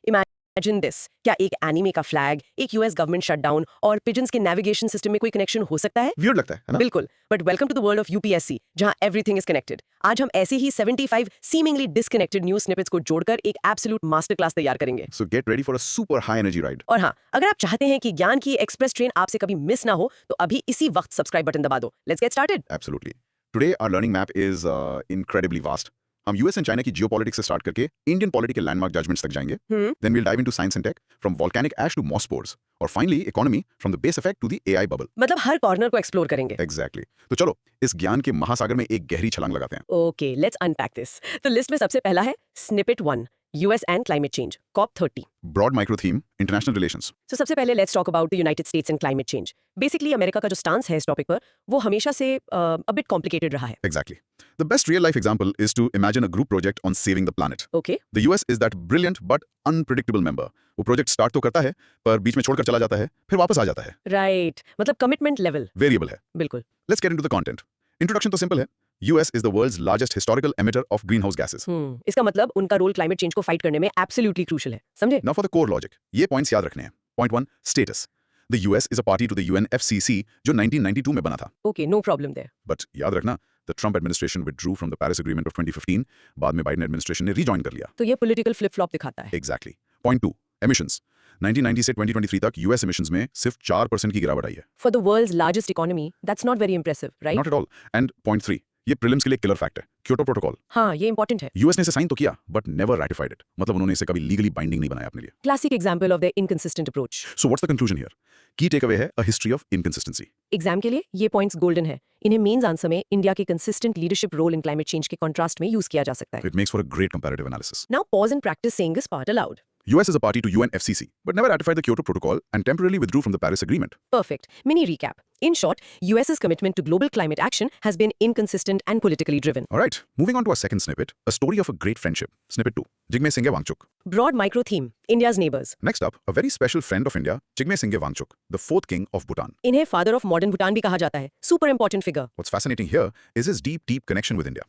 Imagine this, क्या एक anime का फ्लैग, एक यूएस गवर्नमेंट शटडाउन और पिजन्स के नेविगेशन सिस्टम में कोई कनेक्शन हो सकता है? वियर्ड लगता है ना? बिल्कुल, but welcome to the world of UPSC, जहां एवरीथिंग इज कनेक्टेड। आज हम ऐसे ही 75 सीमिंगली डिस्कनेक्टेड न्यूज स्निपेट्स को जोड़कर एक एब्सोल्यूट मास्टर क्लास तैयार करेंगे। So get ready for a super high energy ride. और हाँ, अगर आप चाहते हैं कि ज्ञान की एक्सप्रेस ट्रेन आपसे कभी मिस ना हो, तो अभी इसी वक्त सब्सक्राइब बटन दबा दो। Let's get started. Absolutely. Today our learning map is incredibly vast. हम यूएस एंड चाइना की जियोपॉलिटिक्स से स्टार्ट करके इंडियन पॉलिटी के लैंडमार्क जजमेंट्स तक जाएंगे. Then we'll dive into science and tech, from volcanic ash to moss spores, और finally economy, from the base effect to the AI bubble. मतलब हर corner को explore करेंगे। Exactly. तो चलो इस ज्ञान के महासागर में एक गहरी छलांग लगाते हैं. Okay, let's unpack this. तो लिस्ट में सबसे पहला है snippet 1, US and climate change, COP30। Broad micro theme, international relations. तो सबसे पहले let's talk about the United states and climate change. Basically America का जो स्टांस है इस टॉपिक पर, वो हमेशा से अ बिट कॉम्प्लिकेटेड रहा है। Exactly. The best real life example is to imagine a group project on saving the planet. Okay, The US is that brilliant but unpredictable member. वो प्रोजेक्ट स्टार्ट तो करता है, पर बीच में छोड़कर चला जाता है, फिर वापस आ जाता है. राइट, मतलब कमिटमेंट लेवल। वेरिएबल है. बिल्कुल। Let's get into the content. Introduction तो सिंपल है. US is the world's largest historical emitter of greenhouse gases. इसका मतलब उनका रोल क्लाइमेट चेंज को फाइट करने में एब्सोल्युटली क्रूशियल है, समझे? Now for the core logic. ये पॉइंट्स याद रखने हैं. Point 1, status. The US is a party to the UNFCCC जो 1992 में बना था. Okay, no problem there. But याद रखना, the Trump administration withdrew from the Paris Agreement of 2015. बाद में Biden administration ने rejoin कर लिया. तो ये पॉलिटिकल फ्लिप फ्लॉप दिखाता है। Exactly. Point 2, emissions. 1990 से 2023 तक US emissions में सिर्फ 4% की गिरावट आई है. For the world's largest economy, that's not very impressive, right? Not at all. And point 3, ये प्रीलिम्स के लिए किलर फैक्ट है. Kyoto protocol. हाँ, ये इंपॉर्टेंट है। यूएस ने इसे साइन तो किया, बट नेवर रैटिफाइड इट. मतलब उन्होंने इसे कभी लीगली बाइंडिंग नहीं बनाया अपने लिए. Classic example of the inconsistent approach. So what's the conclusion here? Key takeaway है a history of inconsistency. Exam के लिए ये पॉइंट्स गोल्डन है। इन्हें मेंस आंसर में इंडिया के consistent leadership role in climate change के कॉन्ट्रास्ट में यूज किया जा सकता है। It makes for a great comparative analysis. Now pause and practice saying this part allowed. US is a party to UNFCCC, but never ratified the Kyoto Protocol and temporarily withdrew from the Paris Agreement. Perfect. Mini recap. In short, US's commitment to global climate action has been inconsistent and politically driven. All right, moving on to our second snippet, a story of a great friendship. Snippet 2, Jigme Singhe Wangchuk. Broad micro theme, India's neighbors. Next up, a very special friend of India, Jigme Singhe Wangchuk, the fourth king of Bhutan. इन्हें father of modern Bhutan भी कहा जाता है। Super important figure. What's fascinating here is his deep connection with India.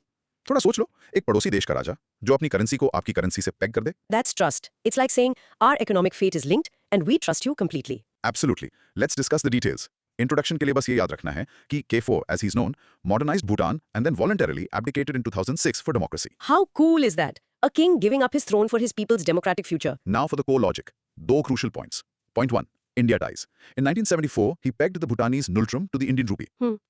थोड़ा सोच लो, एक पड़ोसी देश का राजा जो अपनी करेंसी को आपकी करेंसी से पेग कर दे. That's trust. It's like saying our economic fate is linked and we trust you completely. Absolutely. Let's discuss the details. Introduction के लिए बस ये याद रखना है कि K4, as he's known, modernized Bhutan and then voluntarily abdicated in 2006 for democracy. How cool is that? A king giving up his throne for his people's democratic future. Now for the core logic. दो crucial points. Point 1, India ties. In 1974, he pegged the Bhutanese nultrum to the Indian rupee.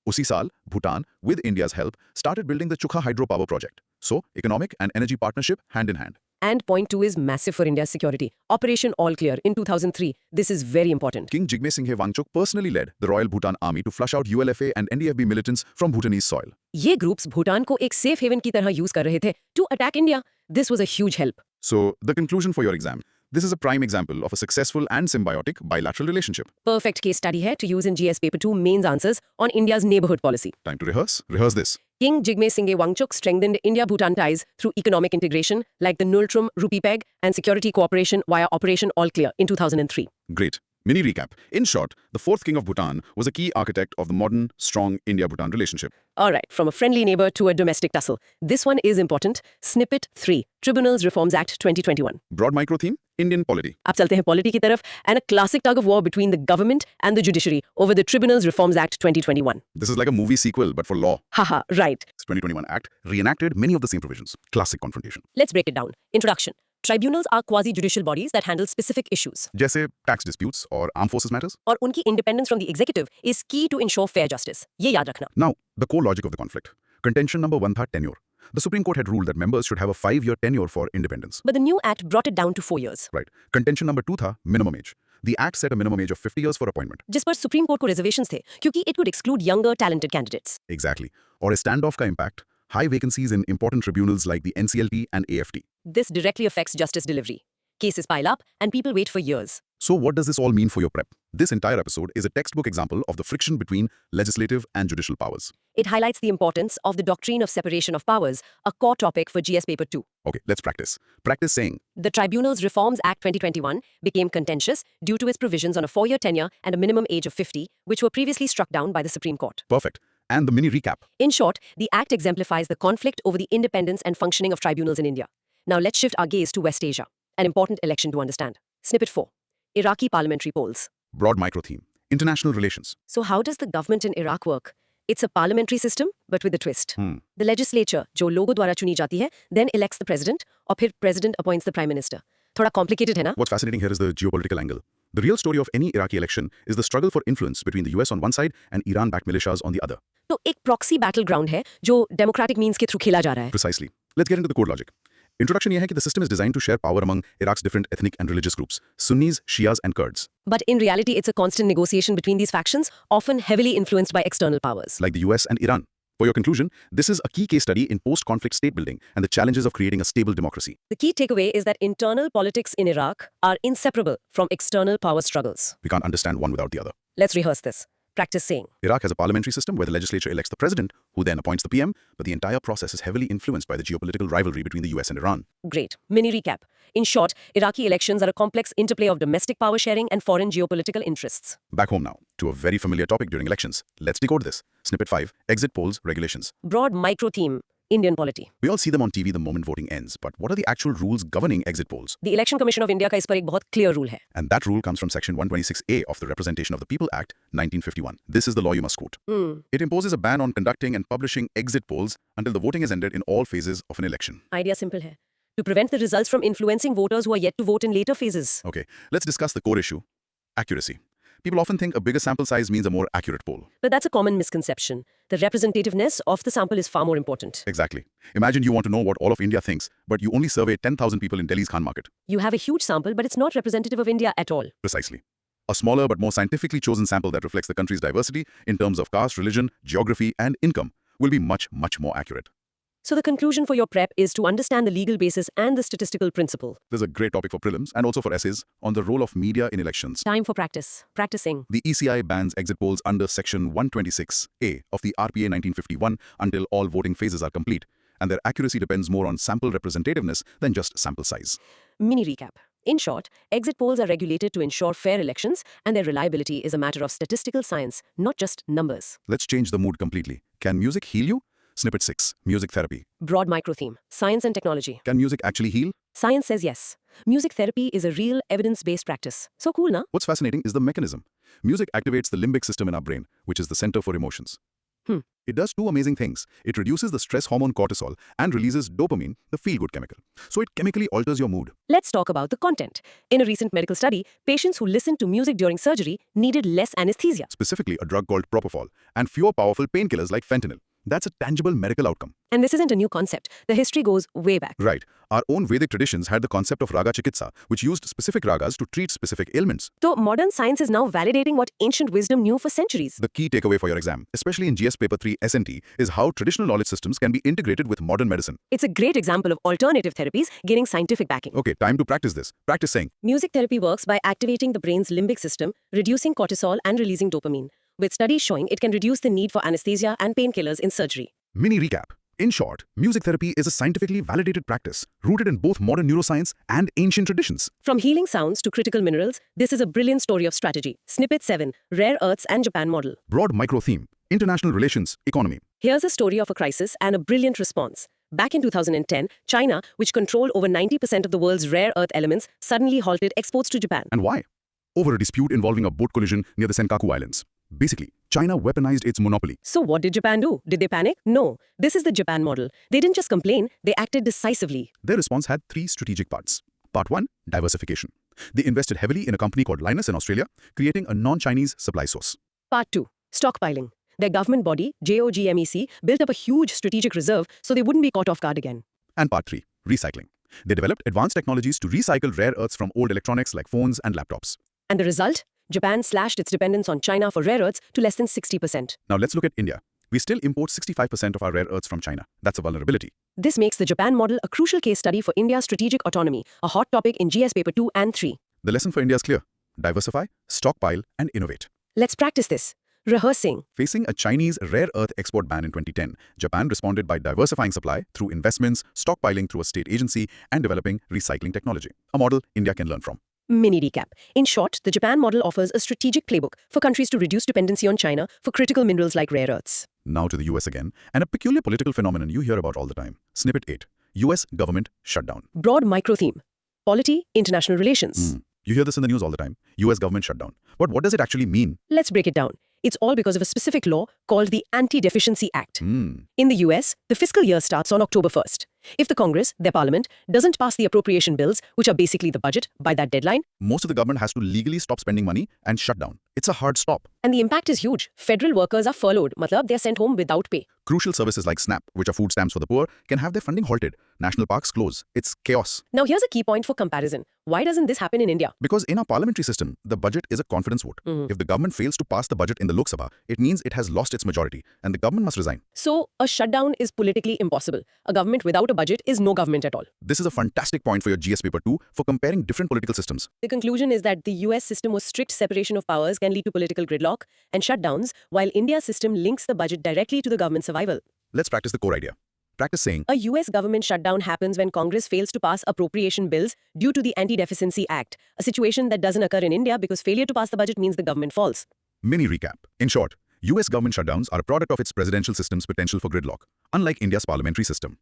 उसी साल, Bhutan, with India's help, started building the Chukha hydropower project. So, economic and energy partnership hand in hand. And point 2 is massive for India's security. Operation All Clear in 2003. This is very important. King Jigme Singhe Wangchuk personally led the Royal Bhutan Army to flush out ULFA and NDFB militants from Bhutanese soil. ये groups Bhutan को एक safe haven की तरह use कर रहे थे to attack India. This was a huge help. So, the conclusion for your exam. This is a prime example of a successful and symbiotic bilateral relationship. Perfect case study है to use in GS Paper 2 mains answers on India's neighborhood policy. Time to rehearse. Rehearse this. King Jigme Singhe Wangchuk strengthened India-Bhutan ties through economic integration like the Nultrum Rupee Peg and security cooperation via Operation All Clear in 2003. Great. Mini recap. In short, the fourth king of Bhutan was a key architect of the modern, strong India-Bhutan relationship. All right, from a friendly neighbor to a domestic tussle. This one is important. Snippet 3, Tribunals Reforms Act 2021. Broad micro theme, Indian polity. अब चलते हैं polity की तरफ and a classic tug of war between the government and the judiciary over the Tribunals Reforms Act 2021. This is like a movie sequel, but for law. Haha, right. This 2021 Act reenacted many of the same provisions. Classic confrontation. Let's break it down. Introduction. Tribunals are quasi-judicial bodies that handle specific issues. जैसे tax disputes or armed forces matters. और उनकी independence from the executive is key to ensure fair justice. ये याद रखना. Now, the core logic of the conflict. Contention number 1 था tenure. The Supreme Court had ruled that members should have a 5-year tenure for independence. But the new act brought it down to 4 years. Right. Contention number 2 था minimum age. The act set a minimum age of 50 years for appointment. जिस पर supreme court को reservations थे क्योंकि it could exclude younger talented candidates. Exactly. और इस standoff का impact, high vacancies in important tribunals like the NCLT and AFT. This directly affects justice delivery. Cases pile up and people wait for years. So what does this all mean for your prep? This entire episode is a textbook example of the friction between legislative and judicial powers. It highlights the importance of the doctrine of separation of powers, a core topic for GS Paper 2. Okay, let's practice. Practice saying, The Tribunals Reforms Act 2021 became contentious due to its provisions on a 4-year tenure and a minimum age of 50, which were previously struck down by the Supreme Court. perfect. And the mini recap. In short, the Act exemplifies the conflict over the independence and functioning of tribunals in India. Now let's shift our gaze to West Asia. An important election to understand. Snippet 4. Iraqi parliamentary polls. Broad micro theme. International relations. So how does the government in Iraq work? It's a parliamentary system, but with a twist. The legislature, जो लोगों द्वारा चुनी जाती है, then elects the president, और फिर president appoints the prime minister. थोड़ा complicated है ना? What's fascinating here is the geopolitical angle. The real story of any Iraqi election is the struggle for influence between the US on one side and Iran-backed militias on the other. तो एक proxy battleground है, जो democratic means के through खेला जा रहा है. Precisely. Let's get into the code logic. Introduction ये है कि the system is designed to share power among Iraq's different ethnic and religious groups, Sunnis, Shias and Kurds. But in reality, it's a constant negotiation between these factions, often heavily influenced by external powers. Like the US and Iran. For your conclusion, this is a key case study in post-conflict state building and the challenges of creating a stable democracy. The key takeaway is that internal politics in Iraq are inseparable from external power struggles. We can't understand one without the other. Let's rehearse this. Practice saying. Iraq has a parliamentary system where the legislature elects the president, who then appoints the PM, but the entire process is heavily influenced by the geopolitical rivalry between the US and Iran. Great. Mini recap. In short, Iraqi elections are a complex interplay of domestic power sharing and foreign geopolitical interests. Back home now, to a very familiar topic during elections. Let's decode this. Snippet 5, Exit Polls Regulations. Broad micro theme. Indian polity. We all see them on TV the moment voting ends, but what are the actual rules governing exit polls? The Election Commission of India का इस पर एक बहुत clear rule है. And that rule comes from Section 126A of the Representation of the People Act, 1951. This is the law you must quote. It imposes a ban on conducting and publishing exit polls until the voting is ended in all phases of an election. Idea simple है. To prevent the results from influencing voters who are yet to vote in later phases. Okay, let's discuss the core issue. Accuracy. People often think a bigger sample size means a more accurate poll. But that's a common misconception. The representativeness of the sample is far more important. Exactly. Imagine you want to know what all of India thinks, but you only survey 10,000 people in Delhi's Khan market. You have a huge sample, but it's not representative of India at all. Precisely. A smaller but more scientifically chosen sample that reflects the country's diversity in terms of caste, religion, geography, and income will be much, much more accurate. So the conclusion for your prep is to understand the legal basis and the statistical principle. There's a great topic for prelims and also for essays on the role of media in elections. Time for practice. Practicing. The HECI bans exit polls under Section 126A of the RPA 1951 until all voting phases are complete, and their accuracy depends more on sample representativeness than just sample size. Mini recap. In short, exit polls are regulated to ensure fair elections, and their reliability is a matter of statistical science, not just numbers. Let's change the mood completely. Can music heal you? Snippet 6. Music therapy. Broad micro theme. Science and technology. Can music actually heal? Science says yes. Music therapy is a real evidence-based practice. So cool, na? What's fascinating is the mechanism. Music activates the limbic system in our brain, which is the center for emotions. It does two amazing things. It reduces the stress hormone cortisol and releases dopamine, the feel-good chemical. So it chemically alters your mood. Let's talk about the content. In a recent medical study, patients who listened to music during surgery needed less anesthesia. Specifically, a drug called propofol and fewer powerful painkillers like fentanyl. That's a tangible medical outcome. And this isn't a new concept. The history goes way back. Right. Our own Vedic traditions had the concept of raga chikitsa, which used specific ragas to treat specific ailments. So modern science is now validating what ancient wisdom knew for centuries. The key takeaway for your exam, especially in GS Paper 3 SNT, is how traditional knowledge systems can be integrated with modern medicine. It's a great example of alternative therapies gaining scientific backing. Okay, time to practice this. Practice saying. Music therapy works by activating the brain's limbic system, reducing cortisol and releasing dopamine, with studies showing it can reduce the need for anesthesia and painkillers in surgery. Mini recap. In short, music therapy is a scientifically validated practice rooted in both modern neuroscience and ancient traditions. From healing sounds to critical minerals, this is a brilliant story of strategy. Snippet 7. Rare Earths and Japan Model. Broad micro theme. International relations, economy. Here's a story of a crisis and a brilliant response. Back in 2010, China, which controlled over 90% of the world's rare earth elements, suddenly halted exports to Japan. And why? Over a dispute involving a boat collision near the Senkaku Islands. Basically, China weaponized its monopoly. So what did Japan do? Did they panic? No. This is the Japan model. They didn't just complain, they acted decisively. Their response had three strategic parts. Part 1, diversification. They invested heavily in a company called Linus in Australia, creating a non-Chinese supply source. Part 2, stockpiling. Their government body, JOGMEC, built up a huge strategic reserve so they wouldn't be caught off guard again. And part 3, recycling. They developed advanced technologies to recycle rare earths from old electronics like phones and laptops. And the result? Japan slashed its dependence on China for rare earths to less than 60%. Now let's look at India. We still import 65% of our rare earths from China. That's a vulnerability. This makes the Japan model a crucial case study for India's strategic autonomy, a hot topic in GS Paper 2 and 3. The lesson for India is clear. Diversify, stockpile, and innovate. Let's practice this. Rehearsing. Facing a Chinese rare earth export ban in 2010, Japan responded by diversifying supply through investments, stockpiling through a state agency, and developing recycling technology. A model India can learn from. Mini recap. In short, the Japan model offers a strategic playbook for countries to reduce dependency on China for critical minerals like rare earths. Now to the US again, and a peculiar political phenomenon you hear about all the time. Snippet 8. US government shutdown. Broad micro theme. Polity, international relations. You hear this in the news all the time. US government shutdown. But what does it actually mean? Let's break it down. It's all because of a specific law called the Anti-Deficiency Act. In the US, the fiscal year starts on October 1st. If the Congress, their parliament, doesn't pass the appropriation bills, which are basically the budget, by that deadline, Most of the government has to legally stop spending money and shut down. It's a hard stop. and the impact is huge. Federal workers are furloughed, matlab they're sent home without pay. Crucial services like SNAP, which are food stamps for the poor, can have their funding halted. National parks close. It's chaos. Now here's a key point for comparison. Why doesn't this happen in India? Because in our parliamentary system, the budget is a confidence vote. If the government fails to pass the budget in the Lok Sabha, it means it has lost its majority and the government must resign. So, a shutdown is politically impossible. A government without a budget is no government at all. This is a fantastic point for your GS paper 2 for comparing different political systems. The conclusion is that the US system was strict separation of powers can lead to political gridlock and shutdowns, while India's system links the budget directly to the government's survival. Let's practice the core idea. Practice saying, A US government shutdown happens when Congress fails to pass appropriation bills due to the Anti-Deficiency Act, a situation that doesn't occur in India because failure to pass the budget means the government falls. mini recap. In short, US government shutdowns are a product of its presidential system's potential for gridlock, unlike India's parliamentary system.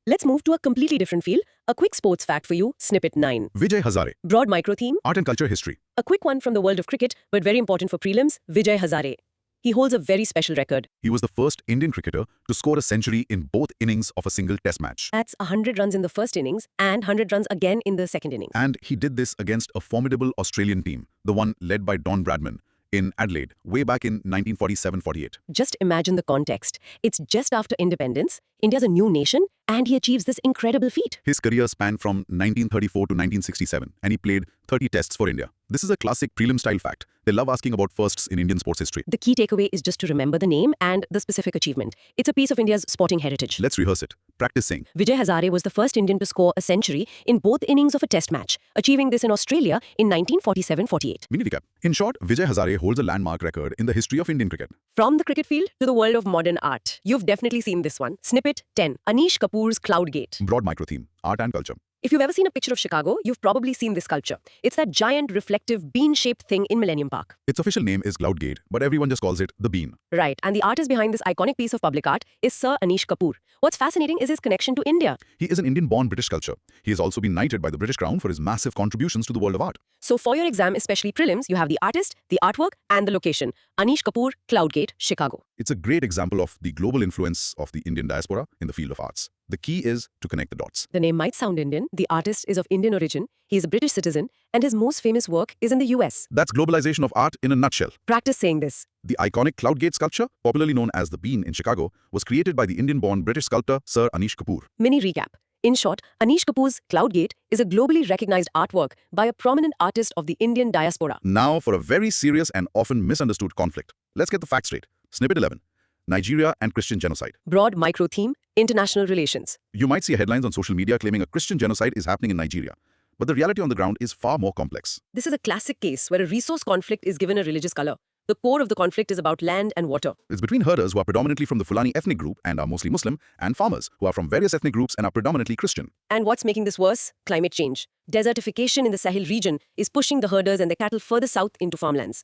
Let's move to a completely different field. A quick sports fact for you, snippet 9. Vijay Hazare, Broad micro theme. Art and Culture History. A quick one from the world of cricket, but very important for prelims, Vijay Hazare. He holds a very special record. He was the first Indian cricketer to score a century in both innings of a single test match. That's 100 runs in the first innings and 100 runs again in the second innings. And he did this against a formidable Australian team, the one led by Don Bradman, in Adelaide, way back in 1947-48. Just imagine the context. It's just after independence, India's a new nation, and he achieves this incredible feat. His career spanned from 1934 to 1967, and he played 30 tests for India. This is a classic prelim-style fact. They love asking about firsts in Indian sports history. The key takeaway is just to remember the name and the specific achievement. It's a piece of India's sporting heritage. Let's rehearse it. Practice saying, Vijay Hazare was the first Indian to score a century in both innings of a test match, achieving this in Australia in 1947-48. mini recap. In short, Vijay Hazare holds a landmark record in the history of Indian cricket. From the cricket field to the world of modern art. You've definitely seen this one. Snippet 10. Anish Kapoor's Cloud Gate. Broad micro theme, art and culture. If you've ever seen a picture of Chicago, you've probably seen this sculpture. It's that giant reflective bean-shaped thing in Millennium Park. Its official name is Cloud Gate, but everyone just calls it the Bean. Right, and the artist behind this iconic piece of public art is Sir Anish Kapoor. What's fascinating is his connection to India. He is an Indian-born British sculptor. He has also been knighted by the British Crown for his massive contributions to the world of art. So for your exam, especially prelims, you have the artist, the artwork, and the location. Anish Kapoor, Cloud Gate, Chicago. It's a great example of the global influence of the Indian diaspora in the field of arts. The key is to connect the dots. The name might sound Indian. The artist is of Indian origin. He is a British citizen, and his most famous work is in the US. That's globalization of art in a nutshell. Practice saying this. The iconic Cloud Gate sculpture, popularly known as the Bean in Chicago, was created by the Indian-born British sculptor Sir Anish Kapoor. Mini recap. In short, Anish Kapoor's Cloud Gate is a globally recognized artwork by a prominent artist of the Indian diaspora. Now for a very serious and often misunderstood conflict. Let's get the facts straight. Snippet 11. Nigeria and Christian genocide. Broad micro theme, international relations. You might see headlines on social media claiming a Christian genocide is happening in Nigeria. But the reality on the ground is far more complex. This is a classic case where a resource conflict is given a religious color. The core of the conflict is about land and water. It's between herders who are predominantly from the Fulani ethnic group and are mostly Muslim, and farmers who are from various ethnic groups and are predominantly Christian. And what's making this worse? Climate change. Desertification in the Sahel region is pushing the herders and their cattle further south into farmlands.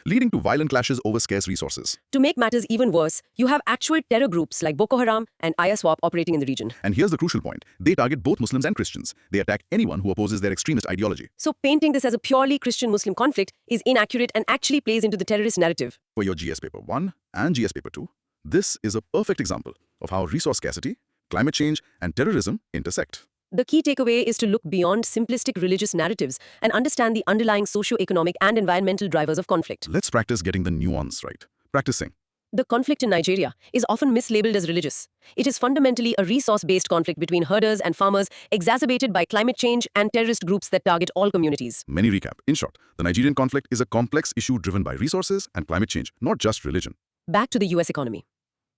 Leading to violent clashes over scarce resources. To make matters even worse, you have actual terror groups like Boko Haram and ISWAP operating in the region. And here's the crucial point. They target both Muslims and Christians. They attack anyone who opposes their extremist ideology. So painting this as a purely Christian-Muslim conflict is inaccurate and actually plays into the terrorist narrative. For your GS Paper 1 and GS Paper 2, this is a perfect example of how resource scarcity, climate change, and terrorism intersect. The key takeaway is to look beyond simplistic religious narratives and understand the underlying socio-economic and environmental drivers of conflict. Let's practice getting the nuance right. Practicing. The conflict in Nigeria is often mislabeled as religious. It is fundamentally a resource-based conflict between herders and farmers, exacerbated by climate change and terrorist groups that target all communities. Mini recap. In short, the Nigerian conflict is a complex issue driven by resources and climate change, not just religion. Back to the US economy.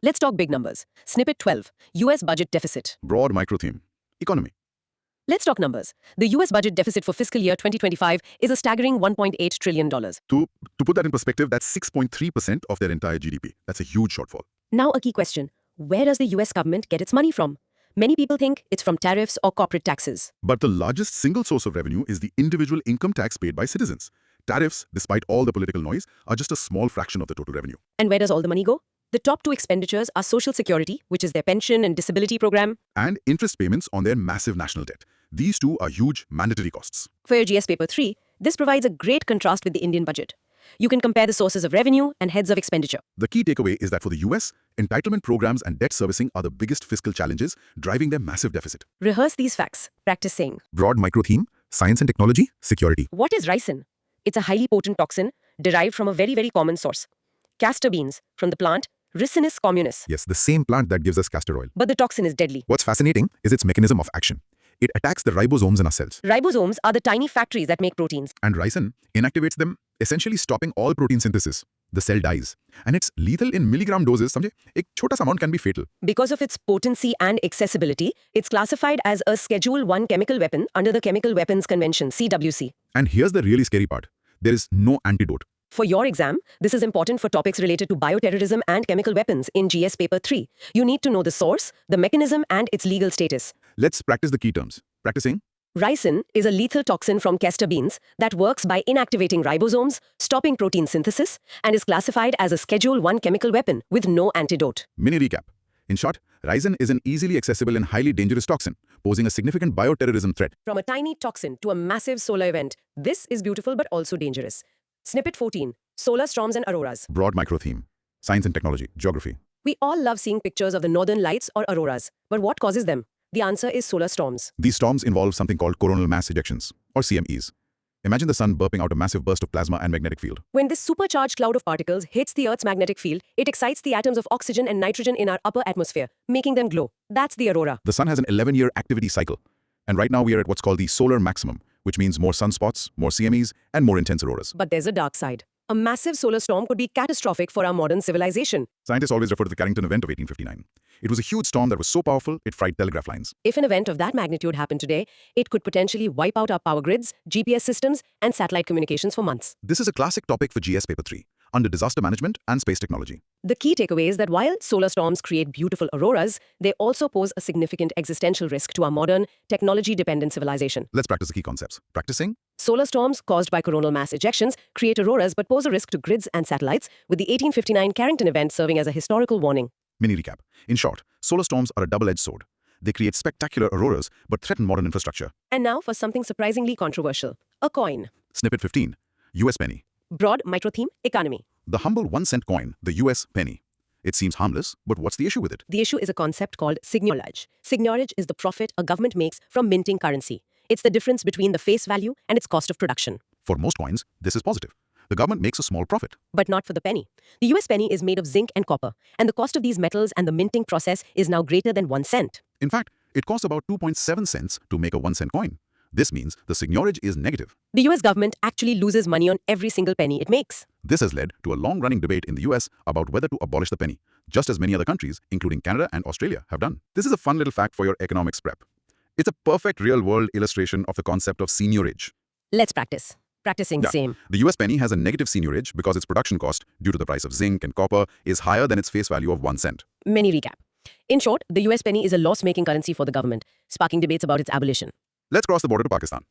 Let's talk big numbers. Snippet 12. US budget deficit. Broad micro theme. Economy. Let's talk numbers. The US budget deficit for fiscal year 2025 is a staggering $1.8 trillion. To put that in perspective, that's 6.3% of their entire GDP. That's a huge shortfall. Now a key question. Where does the US government get its money from? Many people think it's from tariffs or corporate taxes. But the largest single source of revenue is the individual income tax paid by citizens. Tariffs, despite all the political noise, are just a small fraction of the total revenue. And where does all the money go? The top two expenditures are Social Security, which is their pension and disability program, And interest payments on their massive national debt. These two are huge mandatory costs. For your GS Paper 3, this provides a great contrast with the Indian budget. You can compare the sources of revenue and heads of expenditure. The key takeaway is that for the US, entitlement programs and debt servicing are the biggest fiscal challenges driving their massive deficit. Rehearse these facts. Practice saying. Broad micro theme, science and technology, security. What is ricin? It's a highly potent toxin derived from a very, very common source. Castor beans from the plant Ricinus communis. Yes, the same plant that gives us castor oil. But the toxin is deadly. What's fascinating is its mechanism of action. It attacks the ribosomes in our cells. Ribosomes are the tiny factories that make proteins. And ricin inactivates them, essentially stopping all protein synthesis. The cell dies. And it's lethal in milligram doses. समझे? एक छोटा सा amount can be fatal. Because of its potency and accessibility, it's classified as a Schedule 1 chemical weapon under the Chemical Weapons Convention, CWC. And here's the really scary part. There is no antidote. For your exam, this is important for topics related to bioterrorism and chemical weapons in GS Paper 3. You need to know the source, the mechanism, and its legal status. Let's practice the key terms. Practicing. Ricin is a lethal toxin from castor beans that works by inactivating ribosomes, stopping protein synthesis, and is classified as a Schedule 1 chemical weapon with no antidote. Mini recap. In short, ricin is an easily accessible and highly dangerous toxin, posing a significant bioterrorism threat. From a tiny toxin to a massive solar event, this is beautiful but also dangerous. Snippet 14. Solar storms and auroras. Broad micro theme. Science and technology, geography. We all love seeing pictures of the northern lights or auroras. But what causes them? The answer is solar storms. These storms involve something called coronal mass ejections, or CMEs. Imagine the sun burping out a massive burst of plasma and magnetic field. When this supercharged cloud of particles hits the Earth's magnetic field, it excites the atoms of oxygen and nitrogen in our upper atmosphere, making them glow. That's the aurora. The sun has an 11-year activity cycle. And right now we are at what's called the solar maximum, which means more sunspots, more CMEs, and more intense auroras. But there's a dark side. A massive solar storm could be catastrophic for our modern civilization. Scientists always refer to the Carrington event of 1859. It was a huge storm that was so powerful, it fried telegraph lines. If an event of that magnitude happened today, it could potentially wipe out our power grids, GPS systems, and satellite communications for months. This is a classic topic for GS Paper 3, under disaster management and space technology. The key takeaway is that while solar storms create beautiful auroras, they also pose a significant existential risk to our modern, technology-dependent civilization. Let's practice the key concepts. Practicing. Solar storms caused by coronal mass ejections create auroras but pose a risk to grids and satellites, with the 1859 Carrington event serving as a historical warning. Mini recap. In short, solar storms are a double-edged sword. They create spectacular auroras but threaten modern infrastructure. And now for something surprisingly controversial. A coin. Snippet 15. US penny. Broad micro-theme, economy. The humble 1-cent coin, the US penny. It seems harmless, but what's the issue with it? The issue is a concept called seigniorage. Seigniorage is the profit a government makes from minting currency. It's the difference between the face value and its cost of production. For most coins, this is positive. The government makes a small profit. But not for the penny. The US penny is made of zinc and copper, and the cost of these metals and the minting process is now greater than 1 cent. In fact, it costs about 2.7 cents to make a 1-cent coin. This means the seigniorage is negative. The US government actually loses money on every single penny it makes. This has led to a long-running debate in the US about whether to abolish the penny, just as many other countries, including Canada and Australia, have done. This is a fun little fact for your economics prep. It's a perfect real-world illustration of the concept of seigniorage. Let's practice. Practicing same. The US penny has a negative seigniorage because its production cost, due to the price of zinc and copper, is higher than its face value of 1 cent. Mini recap. In short, the US penny is a loss-making currency for the government, sparking debates about its abolition. Let's cross the border to Pakistan.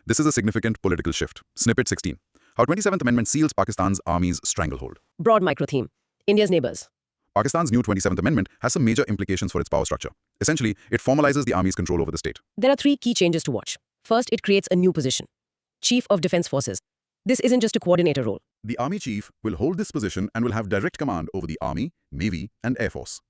This is a significant political shift. Snippet 16. How 27th Amendment seals Pakistan's army's stranglehold. Broad micro-theme. India's neighbors. Pakistan's new 27th Amendment has some major implications for its power structure. Essentially, it formalizes the army's control over the state. There are 3 key changes to watch. First, it creates a new position. Chief of Defense Forces. This isn't just a coordinator role. The army chief will hold this position and will have direct command over the army, navy, and air force.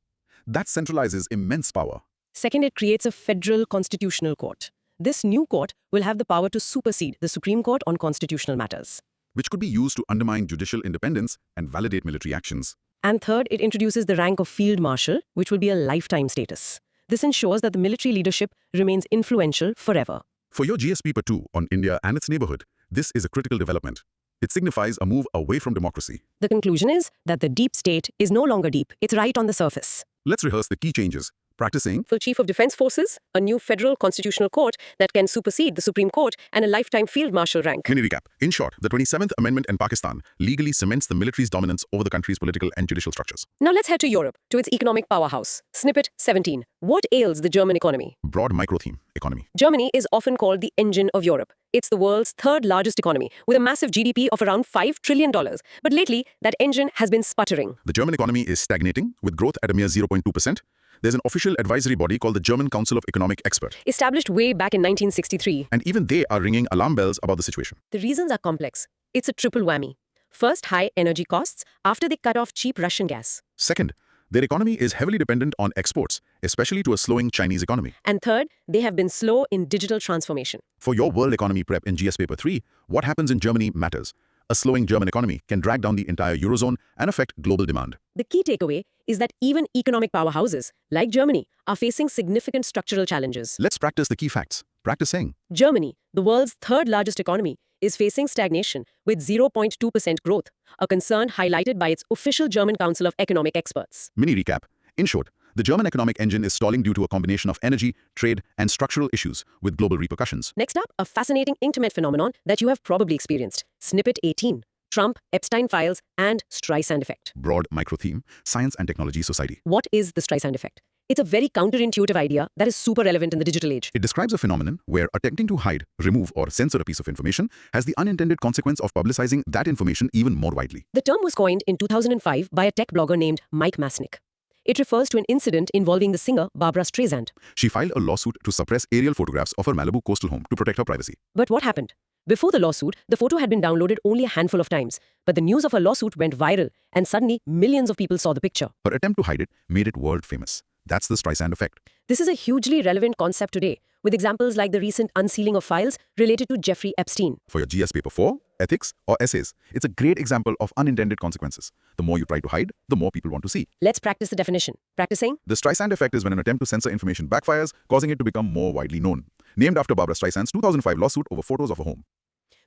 That centralizes immense power. Second, it creates a federal constitutional court. This new court will have the power to supersede the Supreme Court on constitutional matters, which could be used to undermine judicial independence and validate military actions. And third, it introduces the rank of Field Marshal, which will be a lifetime status. This ensures that the military leadership remains influential forever. For your GS Paper 2 on India and its neighborhood, this is a critical development. It signifies a move away from democracy. The conclusion is that the deep state is no longer deep, it's right on the surface. Let's rehearse the key changes. Practicing. For Chief of Defense Forces, a new federal constitutional court that can supersede the Supreme Court and a lifetime Field Marshal rank. Mini recap. In short, the 27th Amendment in Pakistan legally cements the military's dominance over the country's political and judicial structures. Now let's head to Europe, to its economic powerhouse. Snippet 17. What ails the German economy? Broad micro-theme. Economy. Germany is often called the engine of Europe. It's the world's 3rd largest economy, with a massive GDP of around $5 trillion. But lately, that engine has been sputtering. The German economy is stagnating, with growth at a mere 0.2%. there's an official advisory body called the German Council of Economic Experts. Established way back in 1963. And even they are ringing alarm bells about the situation. The reasons are complex. It's a triple whammy. First, high energy costs after they cut off cheap Russian gas. Second, their economy is heavily dependent on exports, especially to a slowing Chinese economy. And third, they have been slow in digital transformation. For your world economy prep in GS Paper 3, what happens in Germany matters. A slowing German economy can drag down the entire Eurozone and affect global demand. The key takeaway is that even economic powerhouses, like Germany, are facing significant structural challenges. Let's practice the key facts. Practice saying. Germany, the world's third largest economy, is facing stagnation with 0.2% growth, a concern highlighted by its official German Council of Economic Experts. Mini recap. In short, the German economic engine is stalling due to a combination of energy, trade, and structural issues with global repercussions. Next up, a fascinating intimate phenomenon that you have probably experienced. Snippet 18. Trump, Epstein files, and Streisand effect. Broad micro-theme, Science and Technology Society. What is the Streisand effect? It's a very counterintuitive idea that is super relevant in the digital age. It describes a phenomenon where attempting to hide, remove, or censor a piece of information has the unintended consequence of publicizing that information even more widely. The term was coined in 2005 by a tech blogger named Mike Masnick. It refers to an incident involving the singer Barbara Streisand. She filed a lawsuit to suppress aerial photographs of her Malibu coastal home to protect her privacy. But what happened? Before the lawsuit, the photo had been downloaded only a handful of times, but the news of her lawsuit went viral, and suddenly millions of people saw the picture. Her attempt to hide it made it world famous. That's the Streisand effect. This is a hugely relevant concept today, with examples like the recent unsealing of files related to Jeffrey Epstein. For your GS Paper 4, ethics, or essays, it's a great example of unintended consequences. The more you try to hide, the more people want to see. Let's practice the definition. Practicing? The Streisand effect is when an attempt to censor information backfires, causing it to become more widely known. Named after Barbara Streisand's 2005 lawsuit over photos of her home.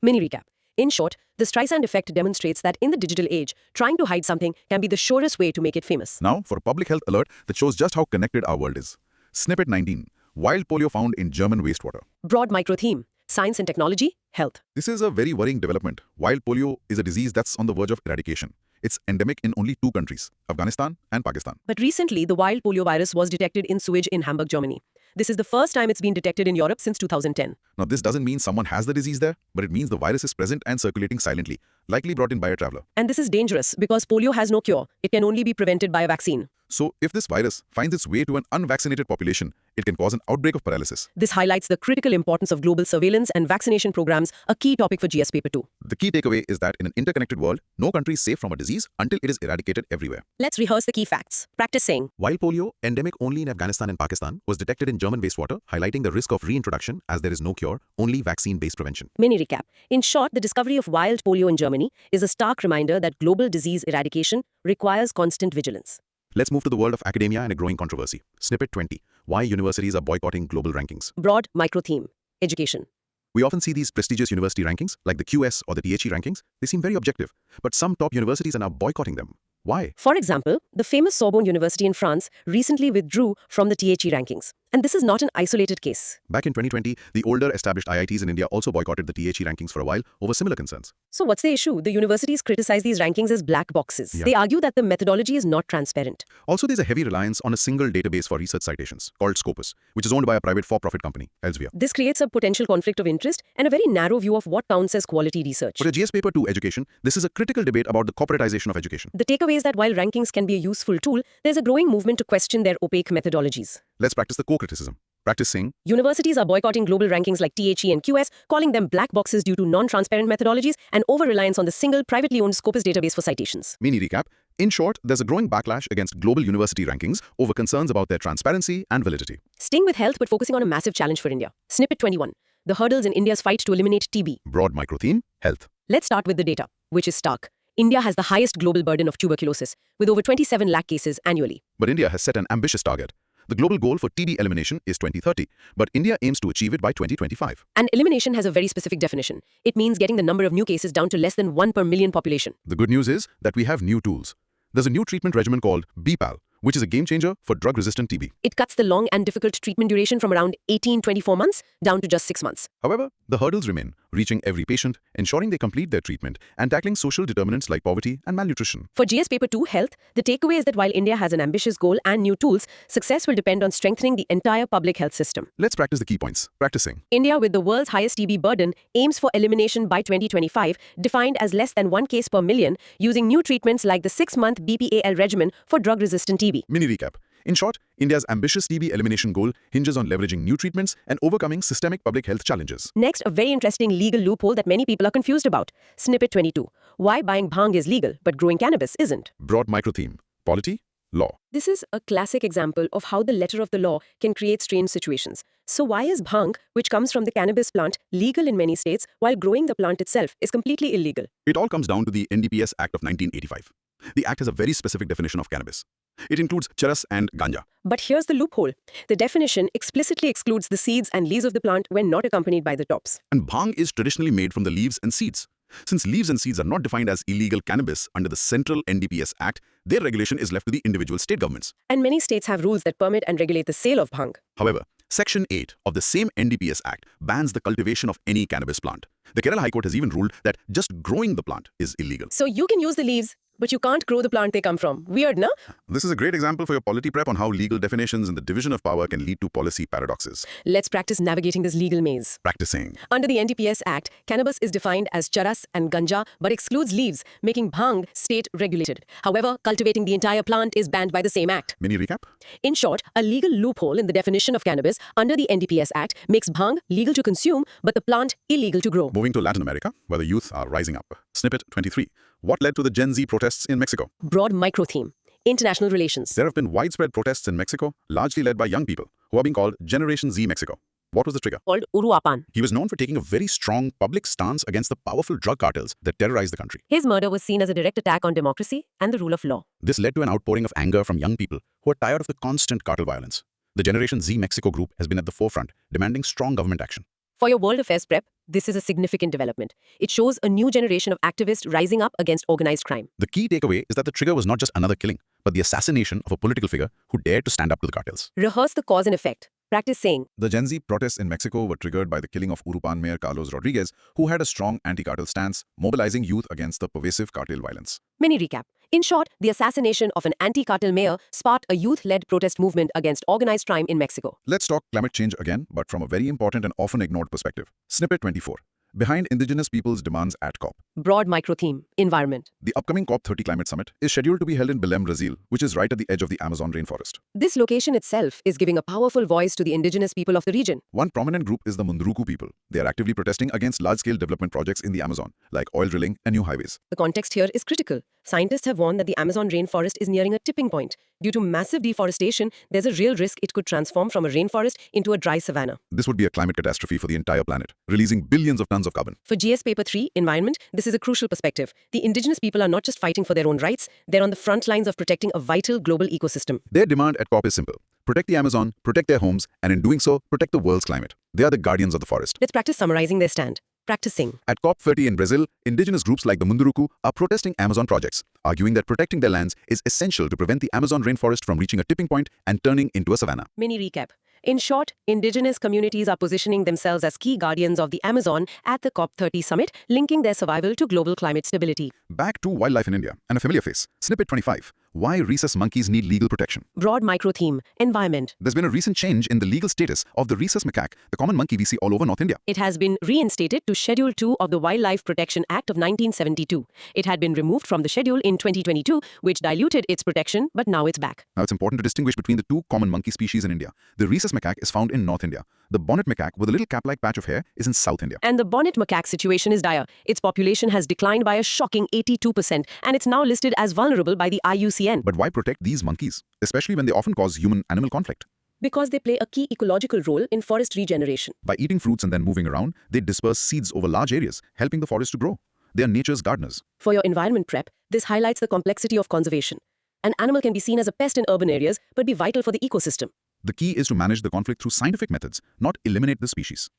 Mini recap. In short, the Streisand effect demonstrates that in the digital age, trying to hide something can be the surest way to make it famous. Now, for a public health alert that shows just how connected our world is. Snippet 19. Wild polio found in German wastewater. Broad micro theme. Science and technology, health. This is a very worrying development. Wild polio is a disease that's on the verge of eradication. It's endemic in only two countries, Afghanistan and Pakistan. But recently, the wild polio virus was detected in sewage in Hamburg, Germany. This is the first time it's been detected in Europe since 2010. Now, this doesn't mean someone has the disease there, but it means the virus is present and circulating silently, likely brought in by a traveler. And this is dangerous because polio has no cure. It can only be prevented by a vaccine. So, if this virus finds its way to an unvaccinated population, it can cause an outbreak of paralysis. This highlights the critical importance of global surveillance and vaccination programs, a key topic for GS Paper 2. The key takeaway is that in an interconnected world, no country is safe from a disease until it is eradicated everywhere. Let's rehearse the key facts. Practice saying. Wild polio, endemic only in Afghanistan and Pakistan, was detected in German wastewater, highlighting the risk of reintroduction as there is no cure, only vaccine-based prevention. Mini recap. In short, the discovery of wild polio in Germany is a stark reminder that global disease eradication requires constant vigilance. Let's move to the world of academia and a growing controversy. Snippet 20. Why universities are boycotting global rankings. Broad micro theme. Education. We often see these prestigious university rankings, like the QS or the THE rankings. They seem very objective, but some top universities are now boycotting them. Why? For example, the famous Sorbonne University in France recently withdrew from the THE rankings. And this is not an isolated case. Back in 2020, the older established IITs in India also boycotted the THE rankings for a while over similar concerns. So what's the issue? The universities criticize these rankings as black boxes. Yeah. They argue that the methodology is not transparent. Also, there's a heavy reliance on a single database for research citations, called Scopus, which is owned by a private for-profit company, Elsevier. This creates a potential conflict of interest and a very narrow view of what counts as quality research. For a GS Paper 2 education, this is a critical debate about the corporatization of education. The takeaway is that while rankings can be a useful tool, there's a growing movement to question their opaque methodologies. Let's practice the co-criticism. Practice saying. Universities are boycotting global rankings like THE and QS, calling them black boxes due to non-transparent methodologies and over-reliance on the single privately owned Scopus database for citations. Mini recap. In short, there's a growing backlash against global university rankings over concerns about their transparency and validity. Staying with health but focusing on a massive challenge for India. Snippet 21. The hurdles in India's fight to eliminate TB. Broad micro theme, health. Let's start with the data, which is stark. India has the highest global burden of tuberculosis, with over 27 lakh cases annually. But India has set an ambitious target. The global goal for TB elimination is 2030, but India aims to achieve it by 2025. And elimination has a very specific definition. It means getting the number of new cases down to less than 1 per million population. The good news is that we have new tools. There's a new treatment regimen called BPAL, which is a game changer for drug-resistant TB. It cuts the long and difficult treatment duration from around 18-24 months down to just 6 months. However, the hurdles remain, reaching every patient, ensuring they complete their treatment, and tackling social determinants like poverty and malnutrition. For GS Paper 2 Health, the takeaway is that while India has an ambitious goal and new tools, success will depend on strengthening the entire public health system. Let's practice the key points. Practicing. India, with the world's highest TB burden, aims for elimination by 2025, defined as less than 1 case per million, using new treatments like the 6-month BPAL regimen for drug-resistant TB. Mini recap. In short, India's ambitious TB elimination goal hinges on leveraging new treatments and overcoming systemic public health challenges. Next, a very interesting legal loophole that many people are confused about. Snippet 22. Why buying bhang is legal, but growing cannabis isn't? Broad micro-theme. Polity, law. This is a classic example of how the letter of the law can create strange situations. So why is bhang, which comes from the cannabis plant, legal in many states, while growing the plant itself is completely illegal? It all comes down to the NDPS Act of 1985. The Act has a very specific definition of cannabis. It includes charas and ganja. But here's the loophole. The definition explicitly excludes the seeds and leaves of the plant when not accompanied by the tops. And bhang is traditionally made from the leaves and seeds. Since leaves and seeds are not defined as illegal cannabis under the central NDPS Act, their regulation is left to the individual state governments. And many states have rules that permit and regulate the sale of bhang. However, Section 8 of the same NDPS Act bans the cultivation of any cannabis plant. The Kerala High Court has even ruled that just growing the plant is illegal. So you can use the leaves, but you can't grow the plant they come from. Weird, no? This is a great example for your polity prep on how legal definitions and the division of power can lead to policy paradoxes. Let's practice navigating this legal maze. Practicing. Under the NDPS Act, cannabis is defined as charas and ganja, but excludes leaves, making bhang state-regulated. However, cultivating the entire plant is banned by the same act. Mini recap? In short, a legal loophole in the definition of cannabis under the NDPS Act makes bhang legal to consume, but the plant illegal to grow. Moving to Latin America, where the youth are rising up. Snippet 23. What led to the Gen Z protests in Mexico? Broad micro-theme. International relations. There have been widespread protests in Mexico, largely led by young people, who are being called Generation Z Mexico. What was the trigger? Called Uruapan. He was known for taking a very strong public stance against the powerful drug cartels that terrorized the country. His murder was seen as a direct attack on democracy and the rule of law. This led to an outpouring of anger from young people who are tired of the constant cartel violence. The Generation Z Mexico group has been at the forefront, demanding strong government action. For your world affairs prep, this is a significant development. It shows a new generation of activists rising up against organized crime. The key takeaway is that the trigger was not just another killing, but the assassination of a political figure who dared to stand up to the cartels. Rehearse the cause and effect. Practice saying. The Gen Z protests in Mexico were triggered by the killing of Urupan Mayor Carlos Rodriguez, who had a strong anti-cartel stance, mobilizing youth against the pervasive cartel violence. Mini recap. In short, the assassination of an anti-cartel mayor sparked a youth-led protest movement against organized crime in Mexico. Let's talk climate change again, but from a very important and often ignored perspective. Snippet 24. Behind indigenous people's demands at COP. Broad micro-theme. Environment. The upcoming COP30 climate summit is scheduled to be held in Belém, Brazil, which is right at the edge of the Amazon rainforest. This location itself is giving a powerful voice to the indigenous people of the region. One prominent group is the Munduruku people. They are actively protesting against large-scale development projects in the Amazon, like oil drilling and new highways. The context here is critical. Scientists have warned that the Amazon rainforest is nearing a tipping point. Due to massive deforestation, there's a real risk it could transform from a rainforest into a dry savanna. This would be a climate catastrophe for the entire planet, releasing billions of tons of carbon. For GS Paper 3, Environment, this is a crucial perspective. The indigenous people are not just fighting for their own rights, they're on the front lines of protecting a vital global ecosystem. Their demand at COP is simple. Protect the Amazon, protect their homes, and in doing so, protect the world's climate. They are the guardians of the forest. Let's practice summarizing their stand. Practicing. At COP30 in Brazil, indigenous groups like the Munduruku are protesting Amazon projects, arguing that protecting their lands is essential to prevent the Amazon rainforest from reaching a tipping point and turning into a savanna. Mini recap. In short, indigenous communities are positioning themselves as key guardians of the Amazon at the COP30 summit, linking their survival to global climate stability. Back to wildlife in India, and a familiar face. Snippet 25. Why rhesus monkeys need legal protection. Broad micro-theme. Environment. There's been a recent change in the legal status of the rhesus macaque, the common monkey we see all over North India. It has been reinstated to Schedule 2 of the Wildlife Protection Act of 1972. It had been removed from the schedule in 2022, which diluted its protection, but now it's back. Now it's important to distinguish between the two common monkey species in India. The rhesus macaque is found in North India. The bonnet macaque with a little cap-like patch of hair is in South India. And the bonnet macaque situation is dire. Its population has declined by a shocking 82%, and it's now listed as vulnerable by the IUCN. But why protect these monkeys, especially when they often cause human-animal conflict? Because they play a key ecological role in forest regeneration. By eating fruits and then moving around, they disperse seeds over large areas, helping the forest to grow. They are nature's gardeners. For your environment prep, this highlights the complexity of conservation. An animal can be seen as a pest in urban areas, but be vital for the ecosystem. The key is to manage the conflict through scientific methods, not eliminate the species.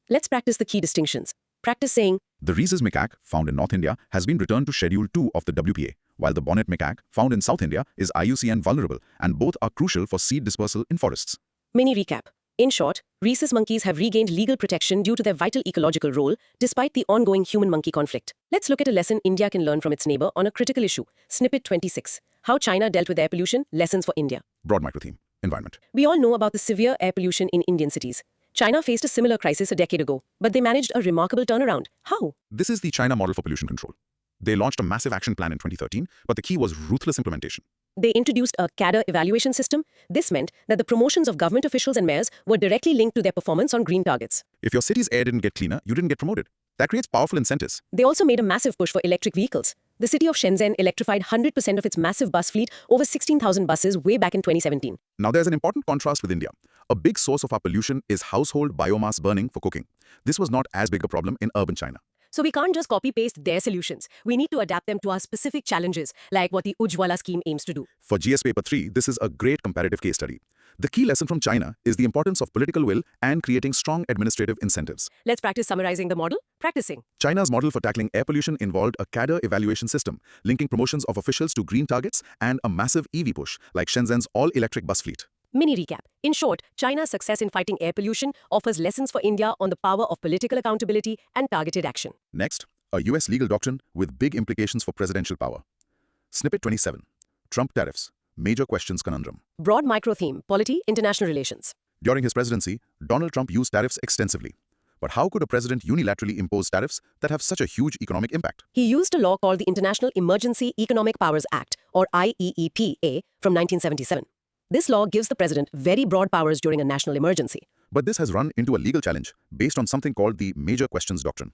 Let's practice the key distinctions. Practice saying, the rhesus macaque, found in North India, has been returned to Schedule 2 of the WPA, while the bonnet macaque, found in South India, is IUCN vulnerable, and both are crucial for seed dispersal in forests. Mini recap. In short, rhesus monkeys have regained legal protection due to their vital ecological role, despite the ongoing human-monkey conflict. Let's look at a lesson India can learn from its neighbor on a critical issue. Snippet 26. How China dealt with air pollution, lessons for India. Broad micro-theme. Environment. We all know about the severe air pollution in Indian cities. China faced a similar crisis a decade ago, but they managed a remarkable turnaround. How? This is the China model for pollution control. They launched a massive action plan in 2013, but the key was ruthless implementation. They introduced a cadre evaluation system. This meant that the promotions of government officials and mayors were directly linked to their performance on green targets. If your city's air didn't get cleaner, you didn't get promoted. That creates powerful incentives. They also made a massive push for electric vehicles. The city of Shenzhen electrified 100% of its massive bus fleet, over 16,000 buses, way back in 2017. Now there's an important contrast with India. A big source of our pollution is household biomass burning for cooking. This was not as big a problem in urban China. So we can't just copy-paste their solutions. We need to adapt them to our specific challenges, like what the Ujjwala scheme aims to do. For GS Paper 3, this is a great comparative case study. The key lesson from China is the importance of political will and creating strong administrative incentives. Let's practice summarizing the model. Practicing. China's model for tackling air pollution involved a cadre evaluation system, linking promotions of officials to green targets and a massive EV push, like Shenzhen's all-electric bus fleet. Mini recap. In short, China's success in fighting air pollution offers lessons for India on the power of political accountability and targeted action. Next, a US legal doctrine with big implications for presidential power. Snippet 27. Trump tariffs. Major questions conundrum. Broad micro theme, polity, international relations. During his presidency, Donald Trump used tariffs extensively. But how could a president unilaterally impose tariffs that have such a huge economic impact? He used a law called the International Emergency Economic Powers Act, or IEEPA, from 1977. This law gives the president very broad powers during a national emergency. But this has run into a legal challenge based on something called the Major Questions Doctrine.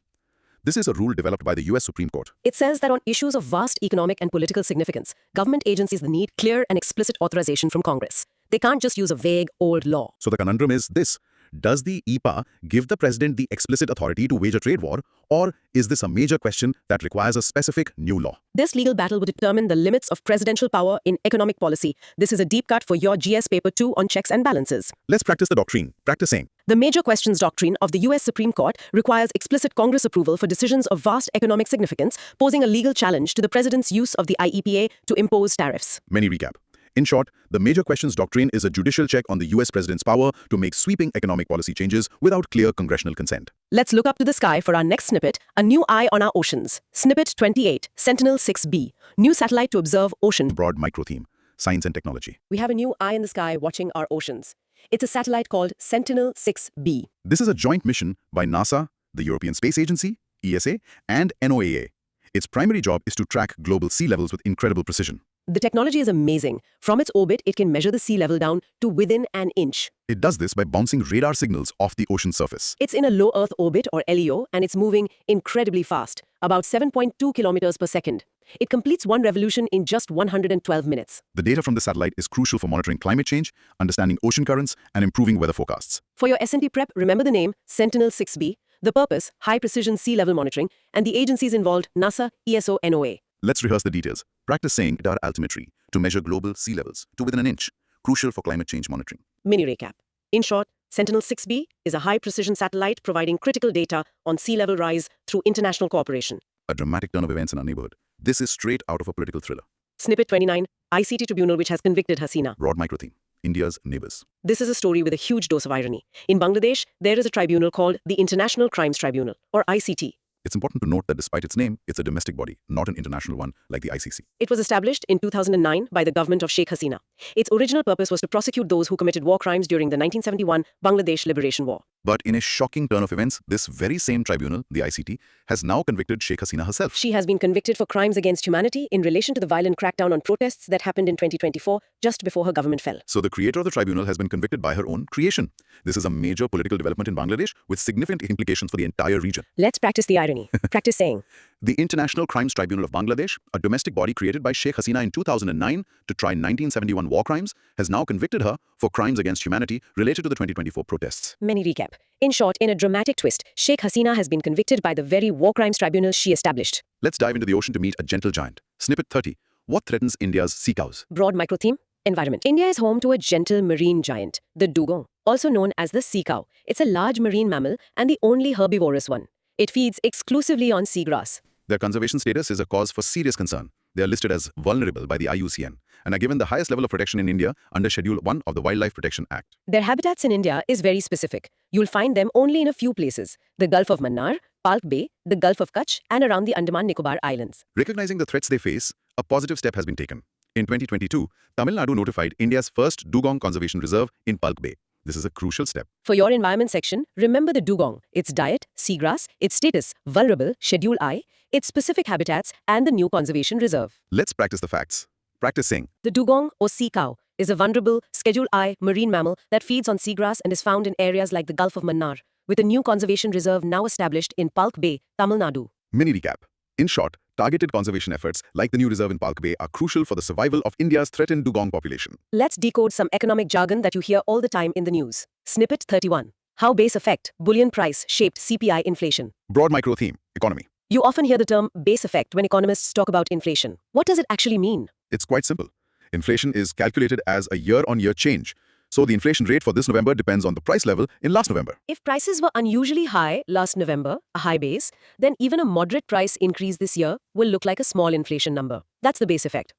This is a rule developed by the US Supreme Court. It says that on issues of vast economic and political significance, government agencies need clear and explicit authorization from Congress. They can't just use a vague, old law. So the conundrum is this. Does the EPA give the president the explicit authority to wage a trade war, or is this a major question that requires a specific new law? This legal battle would determine the limits of presidential power in economic policy. This is a deep cut for your GS Paper 2 on checks and balances. Let's practice the doctrine. Practicing. The Major Questions Doctrine of the US Supreme Court requires explicit Congress approval for decisions of vast economic significance, posing a legal challenge to the president's use of the IEPA to impose tariffs. Mini recap. In short, the Major Questions Doctrine is a judicial check on the US president's power to make sweeping economic policy changes without clear congressional consent. Let's look up to the sky for our next snippet, a new eye on our oceans. Snippet 28, Sentinel-6B, new satellite to observe ocean. Broad micro theme, science and technology. We have a new eye in the sky watching our oceans. It's a satellite called Sentinel-6B. This is a joint mission by NASA, the European Space Agency, ESA, and NOAA. Its primary job is to track global sea levels with incredible precision. The technology is amazing. From its orbit, it can measure the sea level down to within an inch. It does this by bouncing radar signals off the ocean surface. It's in a low Earth orbit, or LEO, and it's moving incredibly fast, about 7.2 kilometers per second. It completes one revolution in just 112 minutes. The data from the satellite is crucial for monitoring climate change, understanding ocean currents, and improving weather forecasts. For your S&T prep, remember the name, Sentinel-6B, the purpose, high-precision sea level monitoring, and the agencies involved, NASA, ESO, NOAA. Let's rehearse the details. Practice saying radar altimetry to measure global sea levels to within an inch, crucial for climate change monitoring. Mini recap. In short, Sentinel-6B is a high-precision satellite providing critical data on sea level rise through international cooperation. A dramatic turn of events in our neighborhood. This is straight out of a political thriller. Snippet 29, ICT Tribunal which has convicted Hasina. Broad micro theme, India's neighbors. This is a story with a huge dose of irony. In Bangladesh, there is a tribunal called the International Crimes Tribunal, or ICT. It's important to note that despite its name, it's a domestic body, not an international one like the ICC. It was established in 2009 by the government of Sheikh Hasina. Its original purpose was to prosecute those who committed war crimes during the 1971 Bangladesh Liberation War. But in a shocking turn of events, this very same tribunal, the ICT, has now convicted Sheikh Hasina herself. She has been convicted for crimes against humanity in relation to the violent crackdown on protests that happened in 2024, just before her government fell. So the creator of the tribunal has been convicted by her own creation. This is a major political development in Bangladesh with significant implications for the entire region. Let's practice the irony. Practice saying. The International Crimes Tribunal of Bangladesh, a domestic body created by Sheikh Hasina in 2009 to try 1971 war crimes, has now convicted her for crimes against humanity related to the 2024 protests. Mini recap. In short, in a dramatic twist, Sheikh Hasina has been convicted by the very war crimes tribunal she established. Let's dive into the ocean to meet a gentle giant. Snippet 30. What threatens India's sea cows? Broad micro theme, environment. India is home to a gentle marine giant, the dugong, also known as the sea cow. It's a large marine mammal and the only herbivorous one. It feeds exclusively on seagrass. Their conservation status is a cause for serious concern. They are listed as vulnerable by the IUCN and are given the highest level of protection in India under Schedule 1 of the Wildlife Protection Act. Their habitats in India is very specific. You'll find them only in a few places: the Gulf of Mannar, Palk Bay, the Gulf of Kutch, and around the Andaman-Nicobar Islands. Recognizing the threats they face, a positive step has been taken. In 2022, Tamil Nadu notified India's first dugong conservation reserve in Palk Bay. This is a crucial step. For your environment section, remember the dugong, its diet, seagrass, its status, vulnerable, Schedule I, its specific habitats, and the new conservation reserve. Let's practice the facts. Practice saying. The dugong, or sea cow, is a vulnerable, Schedule I marine mammal that feeds on seagrass and is found in areas like the Gulf of Mannar, with a new conservation reserve now established in Palk Bay, Tamil Nadu. Mini recap. In short, targeted conservation efforts like the new reserve in Palk Bay are crucial for the survival of India's threatened dugong population. Let's decode some economic jargon that you hear all the time in the news. Snippet 31. How base effect, bullion price, shaped CPI inflation. Broad micro theme, economy. You often hear the term base effect when economists talk about inflation. What does it actually mean? It's quite simple. Inflation is calculated as a year-on-year change. So the inflation rate for this November depends on the price level in last November. If prices were unusually high last November, a high base, then even a moderate price increase this year will look like a small inflation number. That's the base effect.